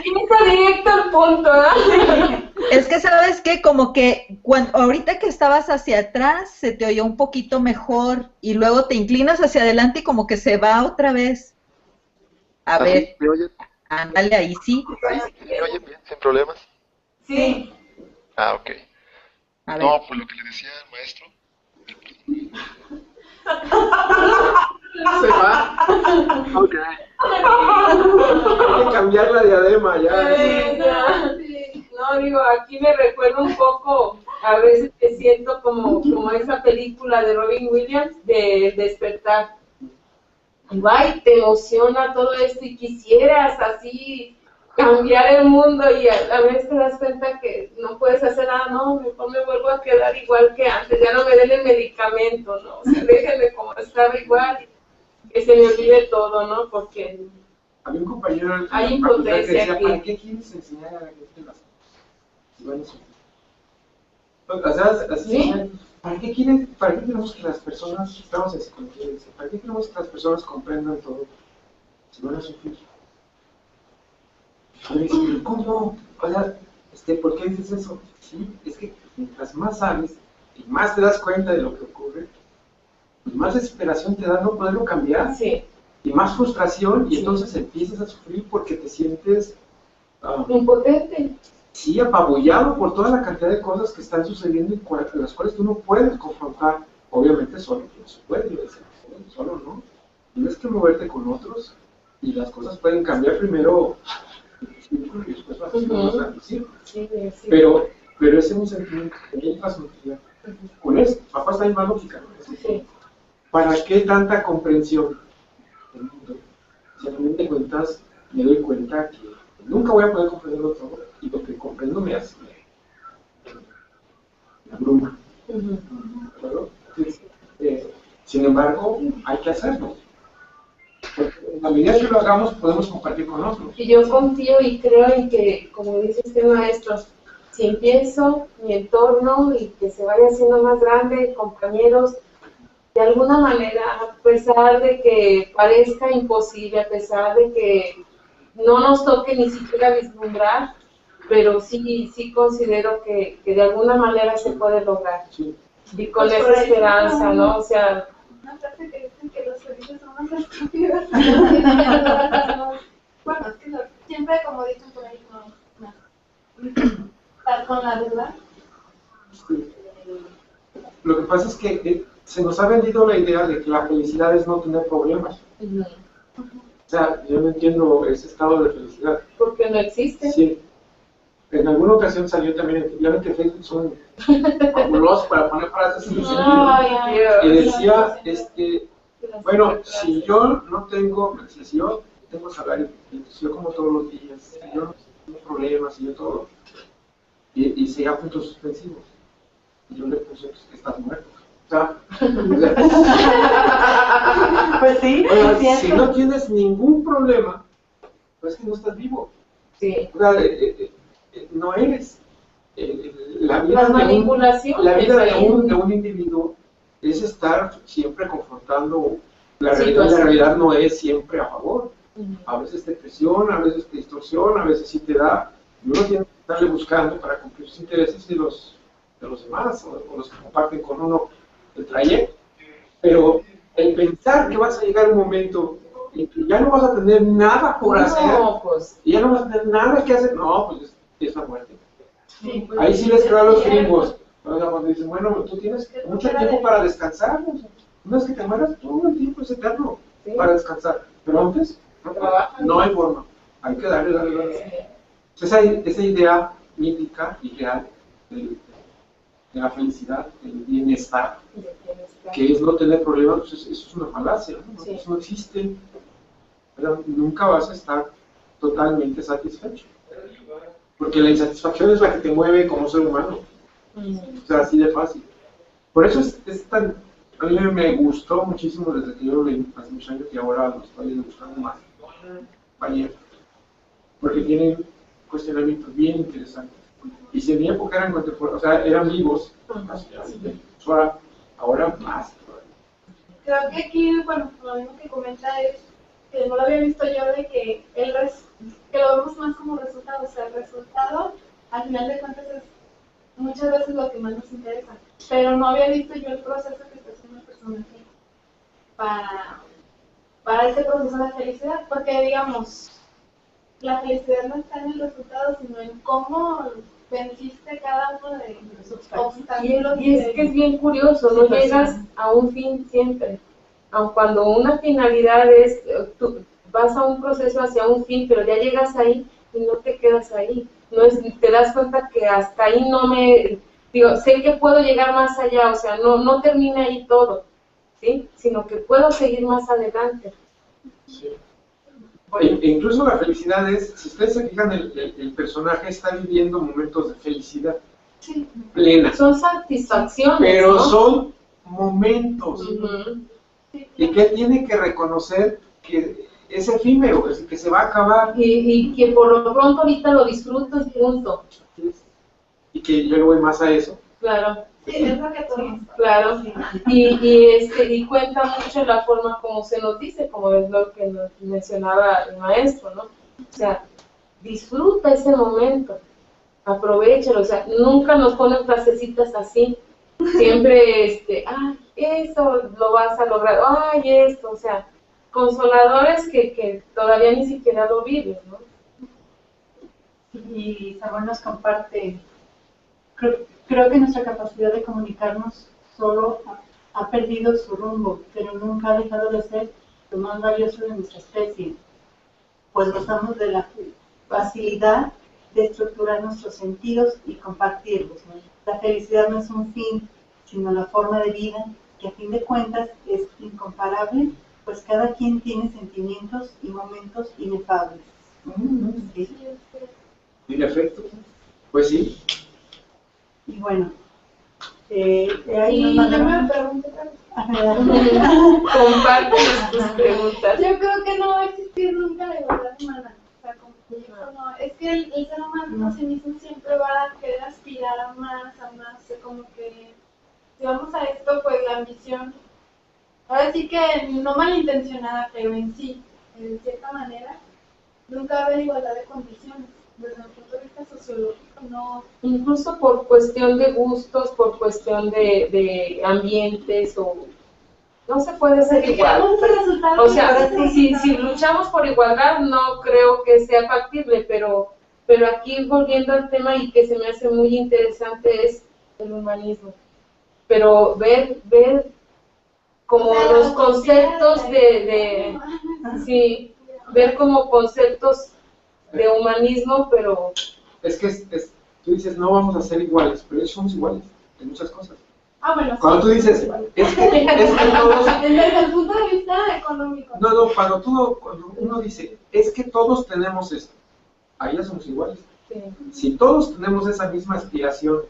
Y está directo al punto, ¿verdad? Es que sabes que como que ahorita que estabas hacia atrás se te oyó un poquito mejor y luego te inclinas hacia adelante y como que se va otra vez. A ¿Así? ver, ¿Me oyen? ándale, ahí sí. ¿Ahí sí me oyen bien, sin problemas? Sí. Ah, ok. A ver. No, pues lo que le decía al maestro... Se va. Ok. Hay que cambiar la diadema ya. No, digo, aquí me recuerda un poco, a veces me siento como esa película de Robin Williams de Despertar. Y va y te emociona todo esto y quisieras así cambiar el mundo y a veces te das cuenta que no puedes hacer nada, no, mejor me vuelvo a quedar igual que antes, ya no me den el medicamento, ¿no? O sea, déjenme como estaba igual, que se me olvide todo, ¿no? Porque Había un compañero en hay la facultad que impotencia decía, aquí. ¿para qué quieres enseñar a la gente las cosas? Si van a sufrir. O sea, así, ¿Sí? ¿para qué queremos que las personas, estamos en psicología, dice, ¿para qué queremos que las personas comprendan todo? Si van a sufrir. Y me dice, ¿pero cómo? O sea, ¿por qué dices eso? Sí, es que mientras más sabes y más te das cuenta de lo que ocurre, pues más desesperación te da no poderlo cambiar. Sí, Y más frustración, y Sí. entonces empiezas a sufrir porque te sientes, impotente. sí, apabullado por toda la cantidad de cosas que están sucediendo y las cuales tú no puedes confrontar. Obviamente solo no se puede, yo decía, solo no. Tienes que moverte con otros y las cosas pueden cambiar primero y después vas a hacer círculo. Sí. Pero ese es un sentimiento que hay transmitida con esto. Papá está en la lógica, ¿no? Sí. ¿Para qué tanta comprensión? Si al fin de cuentas me doy cuenta que nunca voy a poder comprenderlo todo y lo que comprendo me hace me abruma. ¿De acuerdo? Entonces, sin embargo, hay que hacerlo. Porque en la medida que lo hagamos, podemos compartir con otros. Y yo confío y creo en que, como dice este maestro, si empiezo mi entorno y que se vaya haciendo más grande, compañeros, de alguna manera, a pesar de que parezca imposible, a pesar de que no nos toque ni siquiera vislumbrar, pero sí considero que de alguna manera se puede lograr. Sí. Y con Pues por esa ahí esperanza, ¿no? O sea, una frase que dicen que los felices son unos estúpidos. Bueno, es que siempre, como dicen por ahí, no, estar con la verdad. Sí. Lo que pasa es que se nos ha vendido la idea de que la felicidad es no tener problemas. O sea, yo no entiendo ese estado de felicidad. porque no existe. Sí. En alguna ocasión salió también, ya ven que Facebook son fabulosos para poner frases sin sentido. Y decía, bueno, si yo no tengo, si yo tengo salario, si yo como todos los días, si yo no tengo problemas, si yo todo, y seguía puntos suspensivos. Y yo le puse, pues, que estás muerto. O sea, Pues sí, bueno, es cierto. si no tienes ningún problema, pues que no estás vivo. Sí. O sea, no eres. La vida, Las manipulaciones. la vida de un individuo es estar siempre confrontando la realidad. La realidad no es siempre a favor. A veces te presiona, a veces te distorsiona, a veces sí te da. Y uno tiene que estarle buscando para cumplir sus intereses y los de los demás, o los que comparten con uno el trayecto. Pero el pensar que vas a llegar un momento en que ya no vas a tener nada por hacer, Pues, y ya no vas a tener nada que hacer, no, pues es la muerte. Sí, pues, Ahí sí les creo a los sí, gringos. O sea, cuando dicen, bueno, tú tienes mucho tiempo para descansar. O sea, una vez que te mueras, todo el tiempo es eterno para descansar. Pero antes, no hay forma. Hay que darle. Esa idea mítica y real de la felicidad, del bienestar, que es no tener problemas, pues eso es una falacia, ¿no? Sí. Eso no existe. Pero nunca vas a estar totalmente satisfecho. Porque la insatisfacción es la que te mueve como ser humano. O sea, así de fácil. Por eso es tan... A mí me gustó muchísimo desde que yo lo leí hace muchos años y ahora lo estoy buscando más. Ayer. Porque tienen cuestionamientos bien interesantes. Y si en mi época eran contemporáneos, o sea, eran vivos, ahora más. Creo que aquí, bueno, lo mismo que comenta es que no lo había visto yo de que que lo vemos más como resultado, o sea, el resultado al final de cuentas es muchas veces lo que más nos interesa, pero no había visto yo el proceso que está haciendo el personaje para ese proceso de felicidad, porque digamos, la felicidad no está en el resultado, sino en cómo venciste cada uno de los obstáculos. Y es que es bien curioso, no llegas a un fin siempre. Aun cuando una finalidad es, tú vas a un proceso hacia un fin, pero ya llegas ahí y no te quedas ahí. No es, te das cuenta que hasta ahí sé que puedo llegar más allá, o sea, no termina ahí todo, ¿sí? Sino que puedo seguir más adelante. Sí. Incluso la felicidad es, si ustedes se fijan, el personaje está viviendo momentos de felicidad plena. Son satisfacciones, pero ¿no? son momentos. Y que él tiene que reconocer que es efímero, que se va a acabar. Y que por lo pronto ahorita lo disfruto y punto. Y que yo le voy más a eso. Claro. Sí, es lo que todos. Claro, y cuenta mucho la forma como se nos dice, como es lo que nos mencionaba el maestro, ¿no? O sea, disfruta ese momento, aprovéchalo, o sea, nunca nos ponen frasecitas así, siempre, eso lo vas a lograr, ay, esto, o sea, consoladores que todavía ni siquiera lo vives, ¿no? Y Samuel nos comparte, creo que nuestra capacidad de comunicarnos solo ha perdido su rumbo, pero nunca ha dejado de ser lo más valioso de nuestra especie, pues gozamos de la facilidad de estructurar nuestros sentidos y compartirlos. La felicidad no es un fin, sino la forma de vida, que a fin de cuentas es incomparable, pues cada quien tiene sentimientos y momentos inefables. ¿Sí? ¿Tiene afecto? Pues sí. Y bueno, ahí Y nos yo me mandaron... pregunto, Compártenos tus preguntas. yo creo que no va a existir nunca la igualdad humana. O sea, como que no, es que el ser humano por sí mismo siempre va a querer aspirar a más, como que si vamos a esto, pues la ambición, ahora sí que no malintencionada, pero en sí, de cierta manera, nunca va a haber igualdad de condiciones. Desde el punto de vista sociológico, no. Incluso por cuestión de gustos, por cuestión de ambientes, o no se puede ser igual. O sea, si luchamos por igualdad, no creo que sea factible, pero aquí volviendo al tema y que se me hace muy interesante es el humanismo. Pero ver como los conceptos sí, ver como conceptos de humanismo, pero... Es que tú dices, no vamos a ser iguales, pero ellos somos iguales en muchas cosas. Ah, bueno, Cuando tú dices, es que todos... Desde el punto de vista económico. No, cuando uno dice, es que todos tenemos esto, ahí ya somos iguales. Sí. Si todos tenemos esa misma aspiración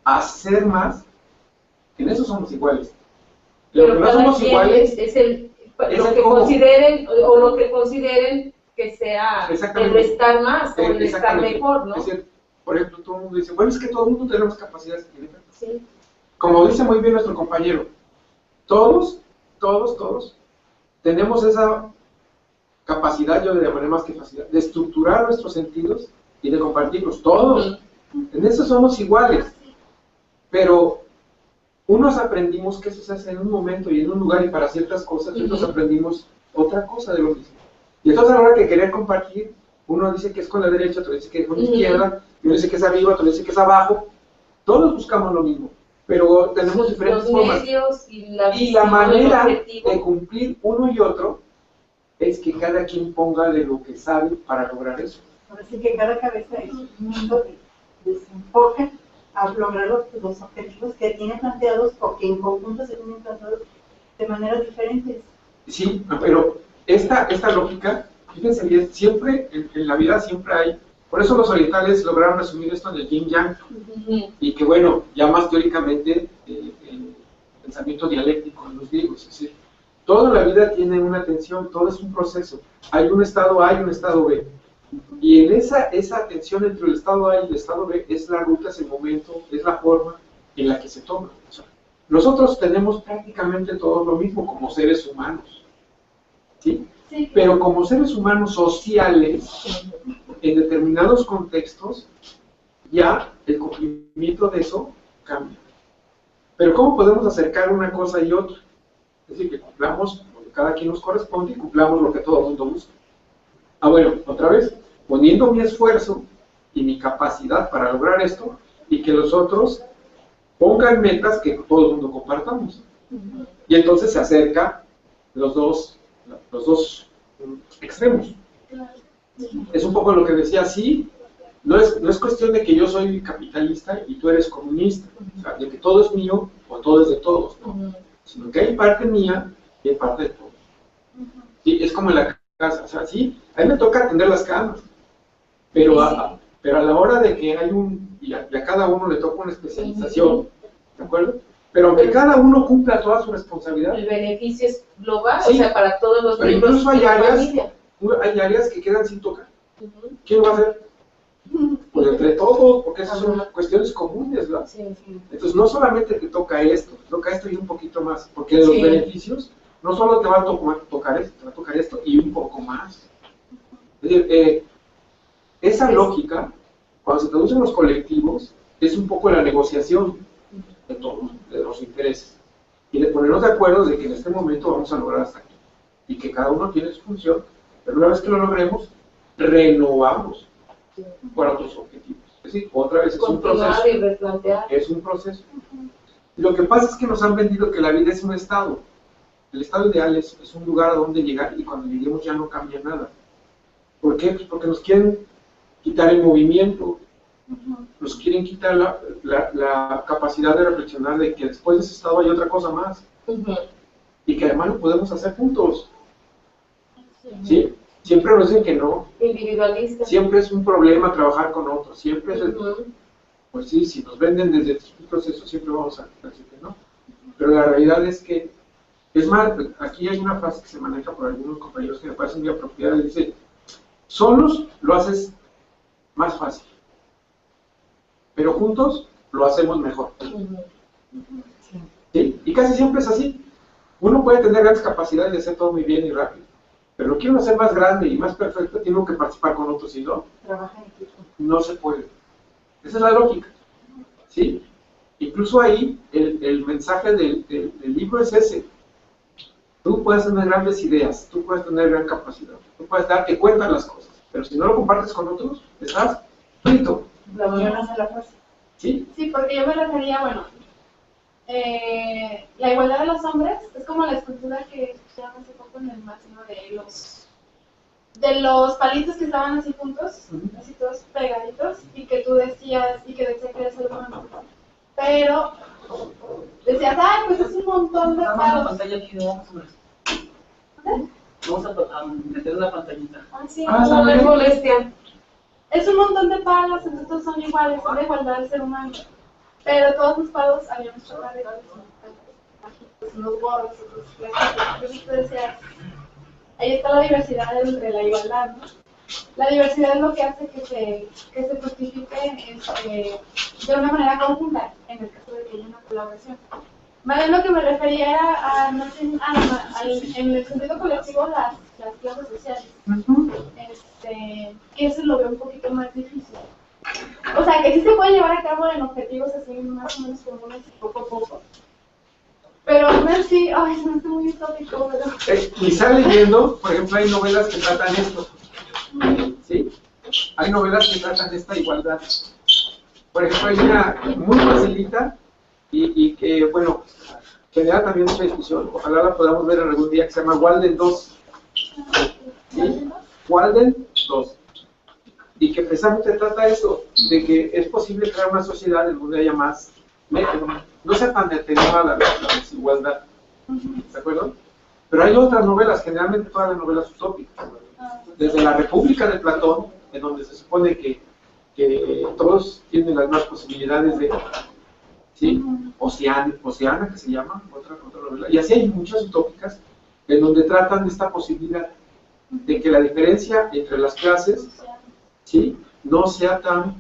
a ser más, en eso somos iguales. Lo Pero que no cada somos quien iguales es lo el que cómo. consideren, o lo que consideren que sea el Exactamente. estar más, o el estar Exactamente. mejor, ¿no? Es decir, por ejemplo, todo el mundo dice, bueno, es que todo el mundo tenemos capacidades diferentes. Sí. Como dice muy bien nuestro compañero, todos tenemos esa capacidad, yo le llamaré más que facilidad, de estructurar nuestros sentidos y de compartirlos, todos. En eso somos iguales, pero unos aprendimos que eso se hace en un momento y en un lugar y para ciertas cosas, y otros aprendimos otra cosa de lo mismo. Y entonces a la hora que querer compartir, uno dice que es con la derecha, otro dice que es con la izquierda, uno dice que es arriba, otro dice que es abajo. Todos buscamos lo mismo, pero tenemos diferentes formas. Medios y la manera de cumplir uno y otro es que cada quien ponga de lo que sabe para lograr eso. Así que cada cabeza es un mundo de se enfoca a lograr los objetivos que tiene planteados o que en conjunto se tienen planteados de maneras diferentes. Sí, pero esta lógica, fíjense bien, siempre en la vida siempre hay, por eso los orientales lograron resumir esto en el yin yang, y que bueno, ya más teóricamente el pensamiento dialéctico en los griegos, es decir, toda la vida tiene una tensión, todo es un proceso, hay un estado A y un estado B, y en esa tensión entre el estado A y el estado B es la ruta, es el momento, es la forma en la que se toma. O sea, nosotros tenemos prácticamente todo lo mismo como seres humanos, ¿sí? Sí. Pero como seres humanos sociales, en determinados contextos, ya el cumplimiento de eso cambia. Pero ¿cómo podemos acercar una cosa y otra? Es decir, que cumplamos lo que cada quien nos corresponde y cumplamos lo que todo el mundo busca. Ah, bueno, otra vez, poniendo mi esfuerzo y mi capacidad para lograr esto, y que los otros pongan metas que todo el mundo compartamos. Y entonces se acerca los dos extremos. Es un poco lo que decía, sí, no es cuestión de que yo soy capitalista y tú eres comunista, o sea, de que todo es mío o todo es de todos, ¿no? Sino que hay parte mía y hay parte de todos. Sí, es como en la casa, o sea, sí, a mí me toca atender las camas, pero a la hora de que hay y a cada uno le toca una especialización, ¿de acuerdo? Pero aunque cada uno cumpla toda su responsabilidad, el beneficio es global, sí, o sea, para todos los pero miembros incluso de la familia. hay áreas que quedan sin tocar. ¿Quién lo va a hacer? Pues entre todos, porque esas son cuestiones comunes, ¿verdad? Sí, sí. Entonces no solamente te toca esto y un poquito más, porque de los beneficios no solo te va a tocar esto, te va a tocar esto y un poco más. Es decir, esa lógica, cuando se traduce en los colectivos, es un poco la negociación de todos, de los intereses, y de ponernos de acuerdo de que en este momento vamos a lograr hasta aquí, y que cada uno tiene su función, pero una vez que lo logremos, renovamos para otros objetivos. Es decir, otra vez es un proceso. Y replantear. Es un proceso. Lo que pasa es que nos han vendido que la vida es un estado. El estado ideal es un lugar a donde llegar y cuando lleguemos ya no cambia nada. ¿Por qué? Pues porque nos quieren quitar el movimiento, nos quieren quitar la capacidad de reflexionar de que después de ese estado hay otra cosa más. Y que además lo podemos hacer juntos. ¿Sí? Siempre nos dicen que no. Individualista. Siempre es un problema trabajar con otros. Siempre es pues sí, si nos venden desde estos procesos, siempre vamos a decir que no. Pero la realidad es que, es más, aquí hay una frase que se maneja por algunos compañeros que me parece muy apropiada, y dice, solos lo haces más fácil, pero juntos lo hacemos mejor. ¿Sí? Y casi siempre es así. Uno puede tener grandes capacidades de hacer todo muy bien y rápido, pero lo quiero hacer más grande y más perfecto, tengo que participar con otros, y no, Trabaja en equipo. no se puede. Esa es la lógica, ¿sí? Incluso ahí, el mensaje del libro es ese. Tú puedes tener grandes ideas, tú puedes tener gran capacidad, tú puedes darte cuenta de las cosas, pero si no lo compartes con otros, estás frito, La unión hace la fuerza. ¿sí? Sí, porque yo me refería, bueno, la igualdad de los hombres es como la escultura que escucharon hace poco en el máximo de los palitos que estaban así juntos, así todos pegaditos, y que tú decías, y que decía que era ser humano. Pero decías, ay, pues es un montón de Vamos a la palos. pantalla aquí, no vamos a ver. Vamos a meter una pantallita. Ah, sí, No me molestia. es un montón de palos, entonces todos son iguales, es la igualdad del ser humano. Pero todos los palos habían muchos iguales, unos gordos, otros flaquitos. Entonces tú decías, ahí está la diversidad entre la igualdad, ¿no? La diversidad es lo que hace que se fructifique de una manera conjunta, en el caso de que haya una colaboración. Más bien lo que me refería era en el sentido colectivo las clases sociales. Que eso lo veo un poquito más difícil. O sea, que sí se puede llevar a cabo en objetivos así más o menos comunes poco a poco. Pero aún así, ay, se me hace muy utópico, pero... Quizá leyendo, por ejemplo, hay novelas que tratan esto, ¿sí? Hay novelas que tratan esta igualdad. Por ejemplo, hay una muy facilita y que, bueno, genera también mucha discusión. Ojalá la podamos ver en algún día, que se llama Walden 2. ¿Sí? Walden 2. Y que precisamente trata eso, de que es posible crear una sociedad en donde haya más, no sea tan detenida la desigualdad, ¿de acuerdo? Pero hay otras novelas, generalmente todas las novelas utópicas, desde la República de Platón, en donde se supone que todos tienen las mismas posibilidades de, ¿sí? Oceana, que se llama, otra novela, y así hay muchas utópicas, en donde tratan de esta posibilidad de que la diferencia entre las clases, ¿sí?, no sea tan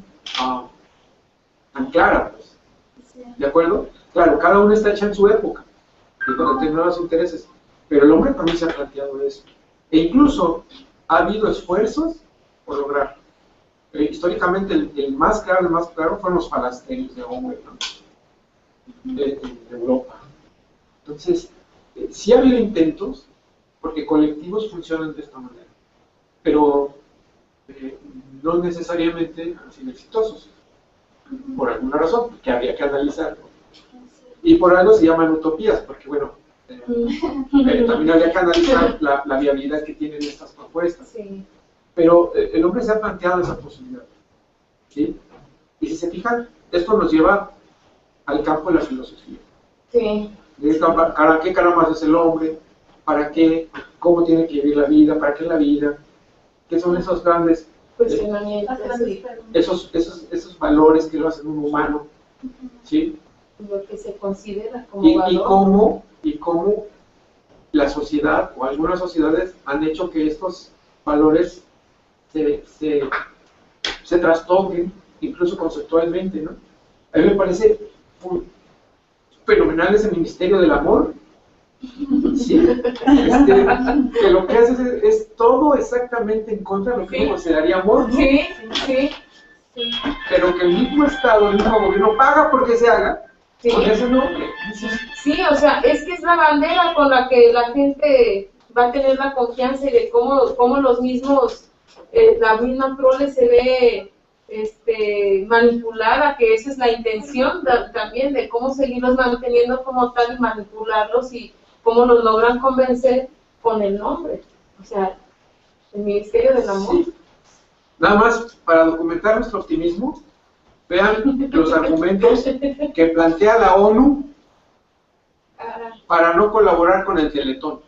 clara, pues. ¿De acuerdo? Claro, cada uno está hecha en su época y con determinados intereses, pero el hombre también se ha planteado eso. E incluso ha habido esfuerzos por lograr. Históricamente el más claro fueron los falasterios de hombre, ¿no? de Europa. Entonces, sí ha habido intentos, porque colectivos funcionan de esta manera, pero no necesariamente han sido exitosos, por alguna razón, que habría que analizar. Y por algo se llaman utopías, porque bueno, también habría que analizar la viabilidad que tienen estas propuestas. Sí. Pero el hombre se ha planteado esa posibilidad, ¿sí? Y si se fijan, esto nos lleva al campo de la filosofía. Sí. ¿Para qué caramba es el hombre? ¿Para qué? ¿Cómo tiene que vivir la vida? ¿Para qué la vida? ¿Qué son esos grandes Cuestionamientos. Sí. esos valores que lo hacen un humano? ¿Sí? Lo que se considera como Y valor. cómo la sociedad o algunas sociedades han hecho que estos valores se trastoquen, incluso conceptualmente, ¿no? A mí me parece fenomenal ese ministerio del amor, ¿sí? Que lo que hace es todo exactamente en contra de lo que uno consideraría amor, ¿no? Sí, sí. Pero que el mismo Estado, el mismo gobierno paga porque se haga, Sí. con ese nombre. Sí, o sea, es que es la bandera con la que la gente va a tener la confianza y de cómo los mismos, la misma prole se ve manipulada, que esa es la intención también de cómo seguirlos manteniendo como tal y manipularlos y cómo los logran convencer con el nombre. O sea, el Ministerio del Amor. Sí. Nada más para documentar nuestro optimismo, vean los argumentos que plantea la ONU para no colaborar con el Teletón.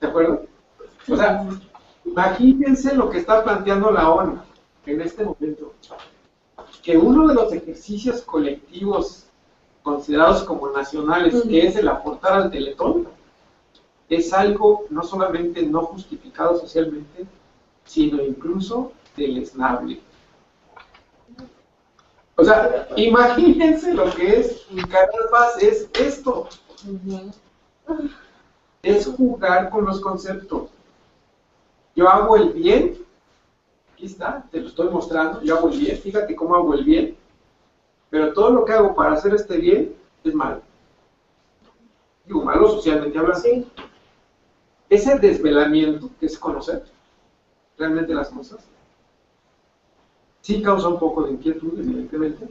¿De acuerdo? O sea, imagínense lo que está planteando la ONU en este momento. Que uno de los ejercicios colectivos considerados como nacionales, que es el aportar al Teletón, es algo no solamente no justificado socialmente, sino incluso deleznable. O sea, imagínense lo que es, carambas, es esto. es jugar con los conceptos. Yo hago el bien, aquí está, te lo estoy mostrando, yo hago el bien, fíjate cómo hago el bien, pero todo lo que hago para hacer este bien es malo. Digo, malo socialmente hablando. Sí. Ese desvelamiento, que es conocer realmente las cosas, sí causa un poco de inquietud, evidentemente,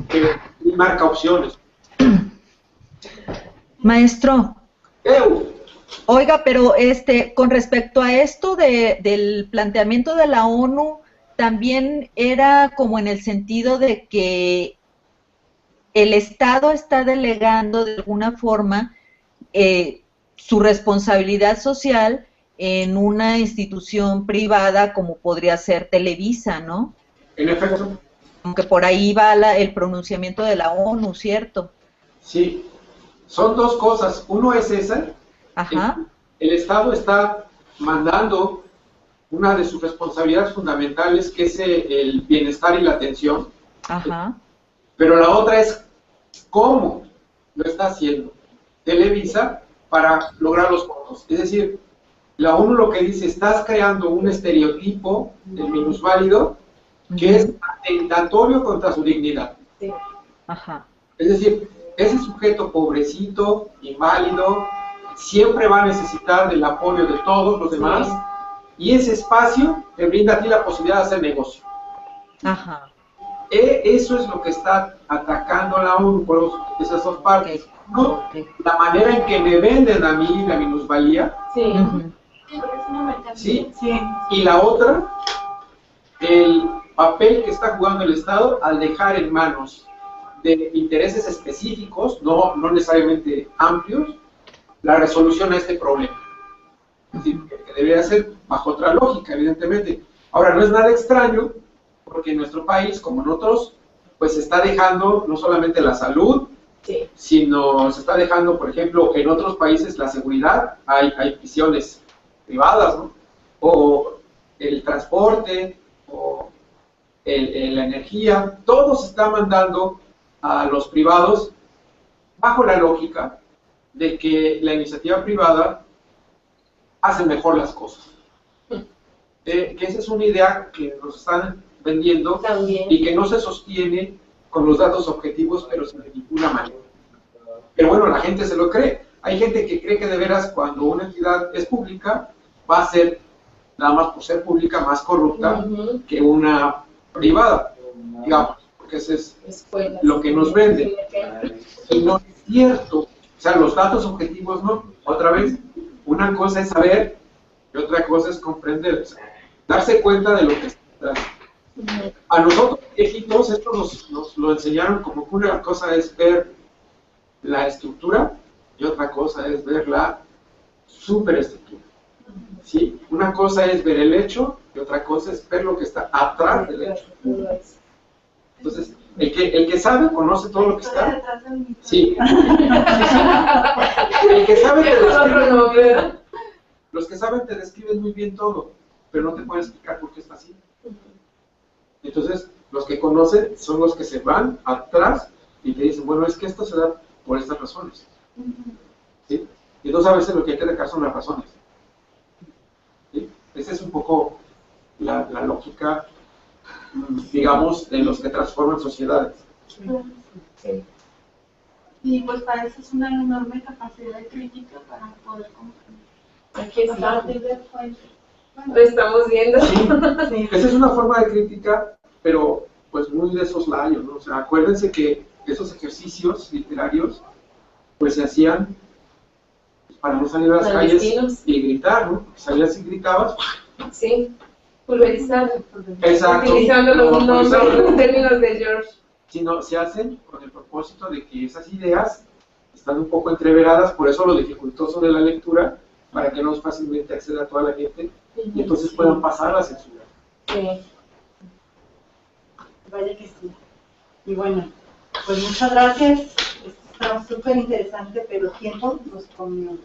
pero marca opciones. Maestro, ¡Eu! oiga, pero con respecto a esto del planteamiento de la ONU, también era como en el sentido de que el Estado está delegando de alguna forma su responsabilidad social en una institución privada como podría ser Televisa, ¿no? En efecto. Aunque por ahí va el pronunciamiento de la ONU, ¿cierto? Sí, son dos cosas. Uno es esa. Ajá. El Estado está mandando una de sus responsabilidades fundamentales, que es el bienestar y la atención. Ajá. Pero la otra es cómo lo está haciendo Televisa para lograr los votos. Es decir, la ONU lo que dice, estás creando un estereotipo del minusválido que es atentatorio contra su dignidad. Sí. Ajá. Es decir, ese sujeto pobrecito, inválido, siempre va a necesitar del apoyo de todos los demás, y ese espacio te brinda a ti la posibilidad de hacer negocio. Ajá. Eso es lo que está atacando la ONU por esas dos partes. ¿No? La manera en que me venden a mí la minusvalía. Sí. ¿Sí? Sí. Y la otra, el papel que está jugando el Estado al dejar en manos de intereses específicos, no necesariamente amplios, la resolución a este problema. Es decir, que debería ser bajo otra lógica, evidentemente. Ahora, no es nada extraño, porque en nuestro país, como en otros, pues se está dejando no solamente la salud, sí, sino se está dejando, por ejemplo, en otros países la seguridad, hay prisiones privadas, ¿no? O el transporte, o la energía, todo se está mandando a los privados bajo la lógica de que la iniciativa privada hace mejor las cosas. Que esa es una idea que nos están vendiendo también, y que no se sostiene con los datos objetivos, pero sin ninguna manera. Pero bueno, la gente se lo cree. Hay gente que cree que de veras cuando una entidad es pública va a ser, nada más por ser pública, más corrupta que una privada, digamos, porque ese es lo que nos vende. Y no es cierto. O sea, los datos objetivos no. Otra vez, una cosa es saber y otra cosa es comprender. O sea, darse cuenta de lo que está detrás. A nosotros, viejitos, esto nos lo enseñaron como que una cosa es ver la estructura y otra cosa es ver la superestructura. ¿Sí? Una cosa es ver el hecho y otra cosa es ver lo que está atrás del hecho. Entonces, el que sabe conoce todo lo que está. Sí. El que sabe te describe muy bien. Los que saben te describen muy bien todo, pero no te pueden explicar por qué está así. Entonces, los que conocen son los que se van atrás y te dicen, bueno, es que esto se da por estas razones. ¿Sí? Y entonces a veces lo que hay que dejar son las razones. ¿Sí? Esa es un poco la lógica, digamos, de los que transforman sociedades. Sí. Y pues para eso es una enorme capacidad de crítica para poder comprender. Aquí A está, partir de fuentes. lo estamos viendo. Sí, sí. Esa es una forma de crítica, pero pues muy de soslayo, ¿no? O sea, acuérdense que esos ejercicios literarios pues se hacían para no salir a las calles y gritar, ¿no? Salías y gritabas. Sí, pulverizado. Exacto. Utilizando los nombres, los términos de George. Sino se hacen con el propósito de que esas ideas están un poco entreveradas, por eso lo dificultoso de la lectura, para que no fácilmente acceda a toda la gente y entonces puedan pasar la censura. Sí. Vaya que sí. Y bueno, pues muchas gracias. Esto está súper interesante, pero el tiempo nos comió.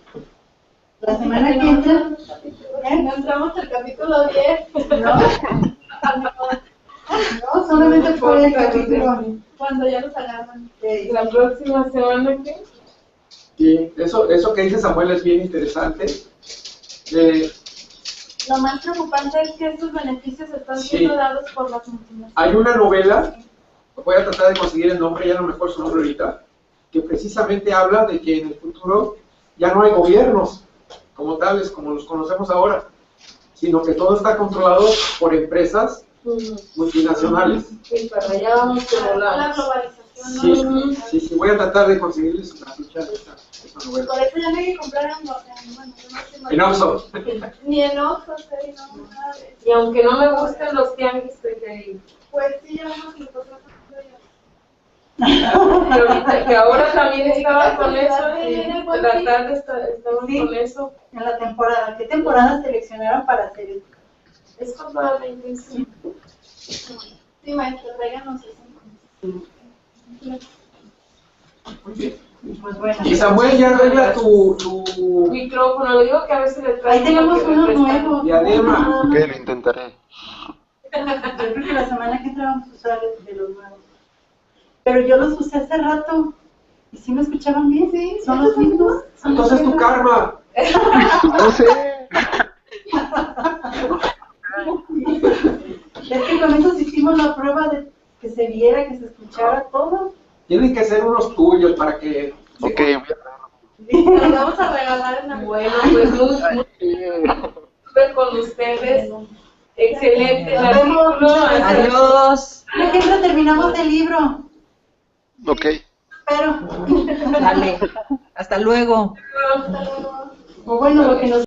La semana que entra... No entramos al capítulo 10. No, solamente fue el capítulo. Cuando ya los agarran. La próxima semana, ¿qué? Sí, eso que dice Samuel es bien interesante. Lo más preocupante es que estos beneficios están Sí. siendo dados por las multinacionales. Hay una novela, voy a tratar de conseguir el nombre, ya no me acuerdo su nombre ahorita, que precisamente habla de que en el futuro ya no hay gobiernos como tales, como los conocemos ahora, sino que todo está controlado por empresas multinacionales. Sí, para allá vamos como La la... globalización, ¿no? Sí, voy a tratar de conseguirles la ficha de esa novela. Por eso ya no hay que comprar en, bueno, yo no sé, En Oxford. ni en Oxford, no, nada de eso. Y aunque no me gusten los tianguis, que Pues sí, ya vamos a nosotros. ahorita, que ahora también estaban con eso, y la tarde estaban Sí. con eso. En la temporada. ¿Qué temporada seleccionaron para hacer esto? Es probablemente sí. Sí, maestro, tráiganos eso. Muy bien. Pues bueno. Y Samuel ya arregla tu Micrófono, le digo que a veces le traigo. Ahí tenemos lo que me uno prestan. nuevo. diadema. Ok, lo intentaré. Yo creo que la semana que entra vamos a usar de los nuevos. Pero yo los usé hace rato. ¿Y sí me escuchaban bien? Sí. ¿Son los mismos? ¿Son los Entonces tu mismos? karma. No sé. Es que con eso sí hicimos la prueba de que se viera, que se escuchara todo. Tienen que ser unos tuyos para que... Ok, voy a Nos vamos a regalar en la Bueno, pues muy súper con ustedes. Excelente el artículo. Adiós. Por ejemplo, terminamos el libro. Ok. Pero, Dale. Hasta luego. o bueno, lo que nos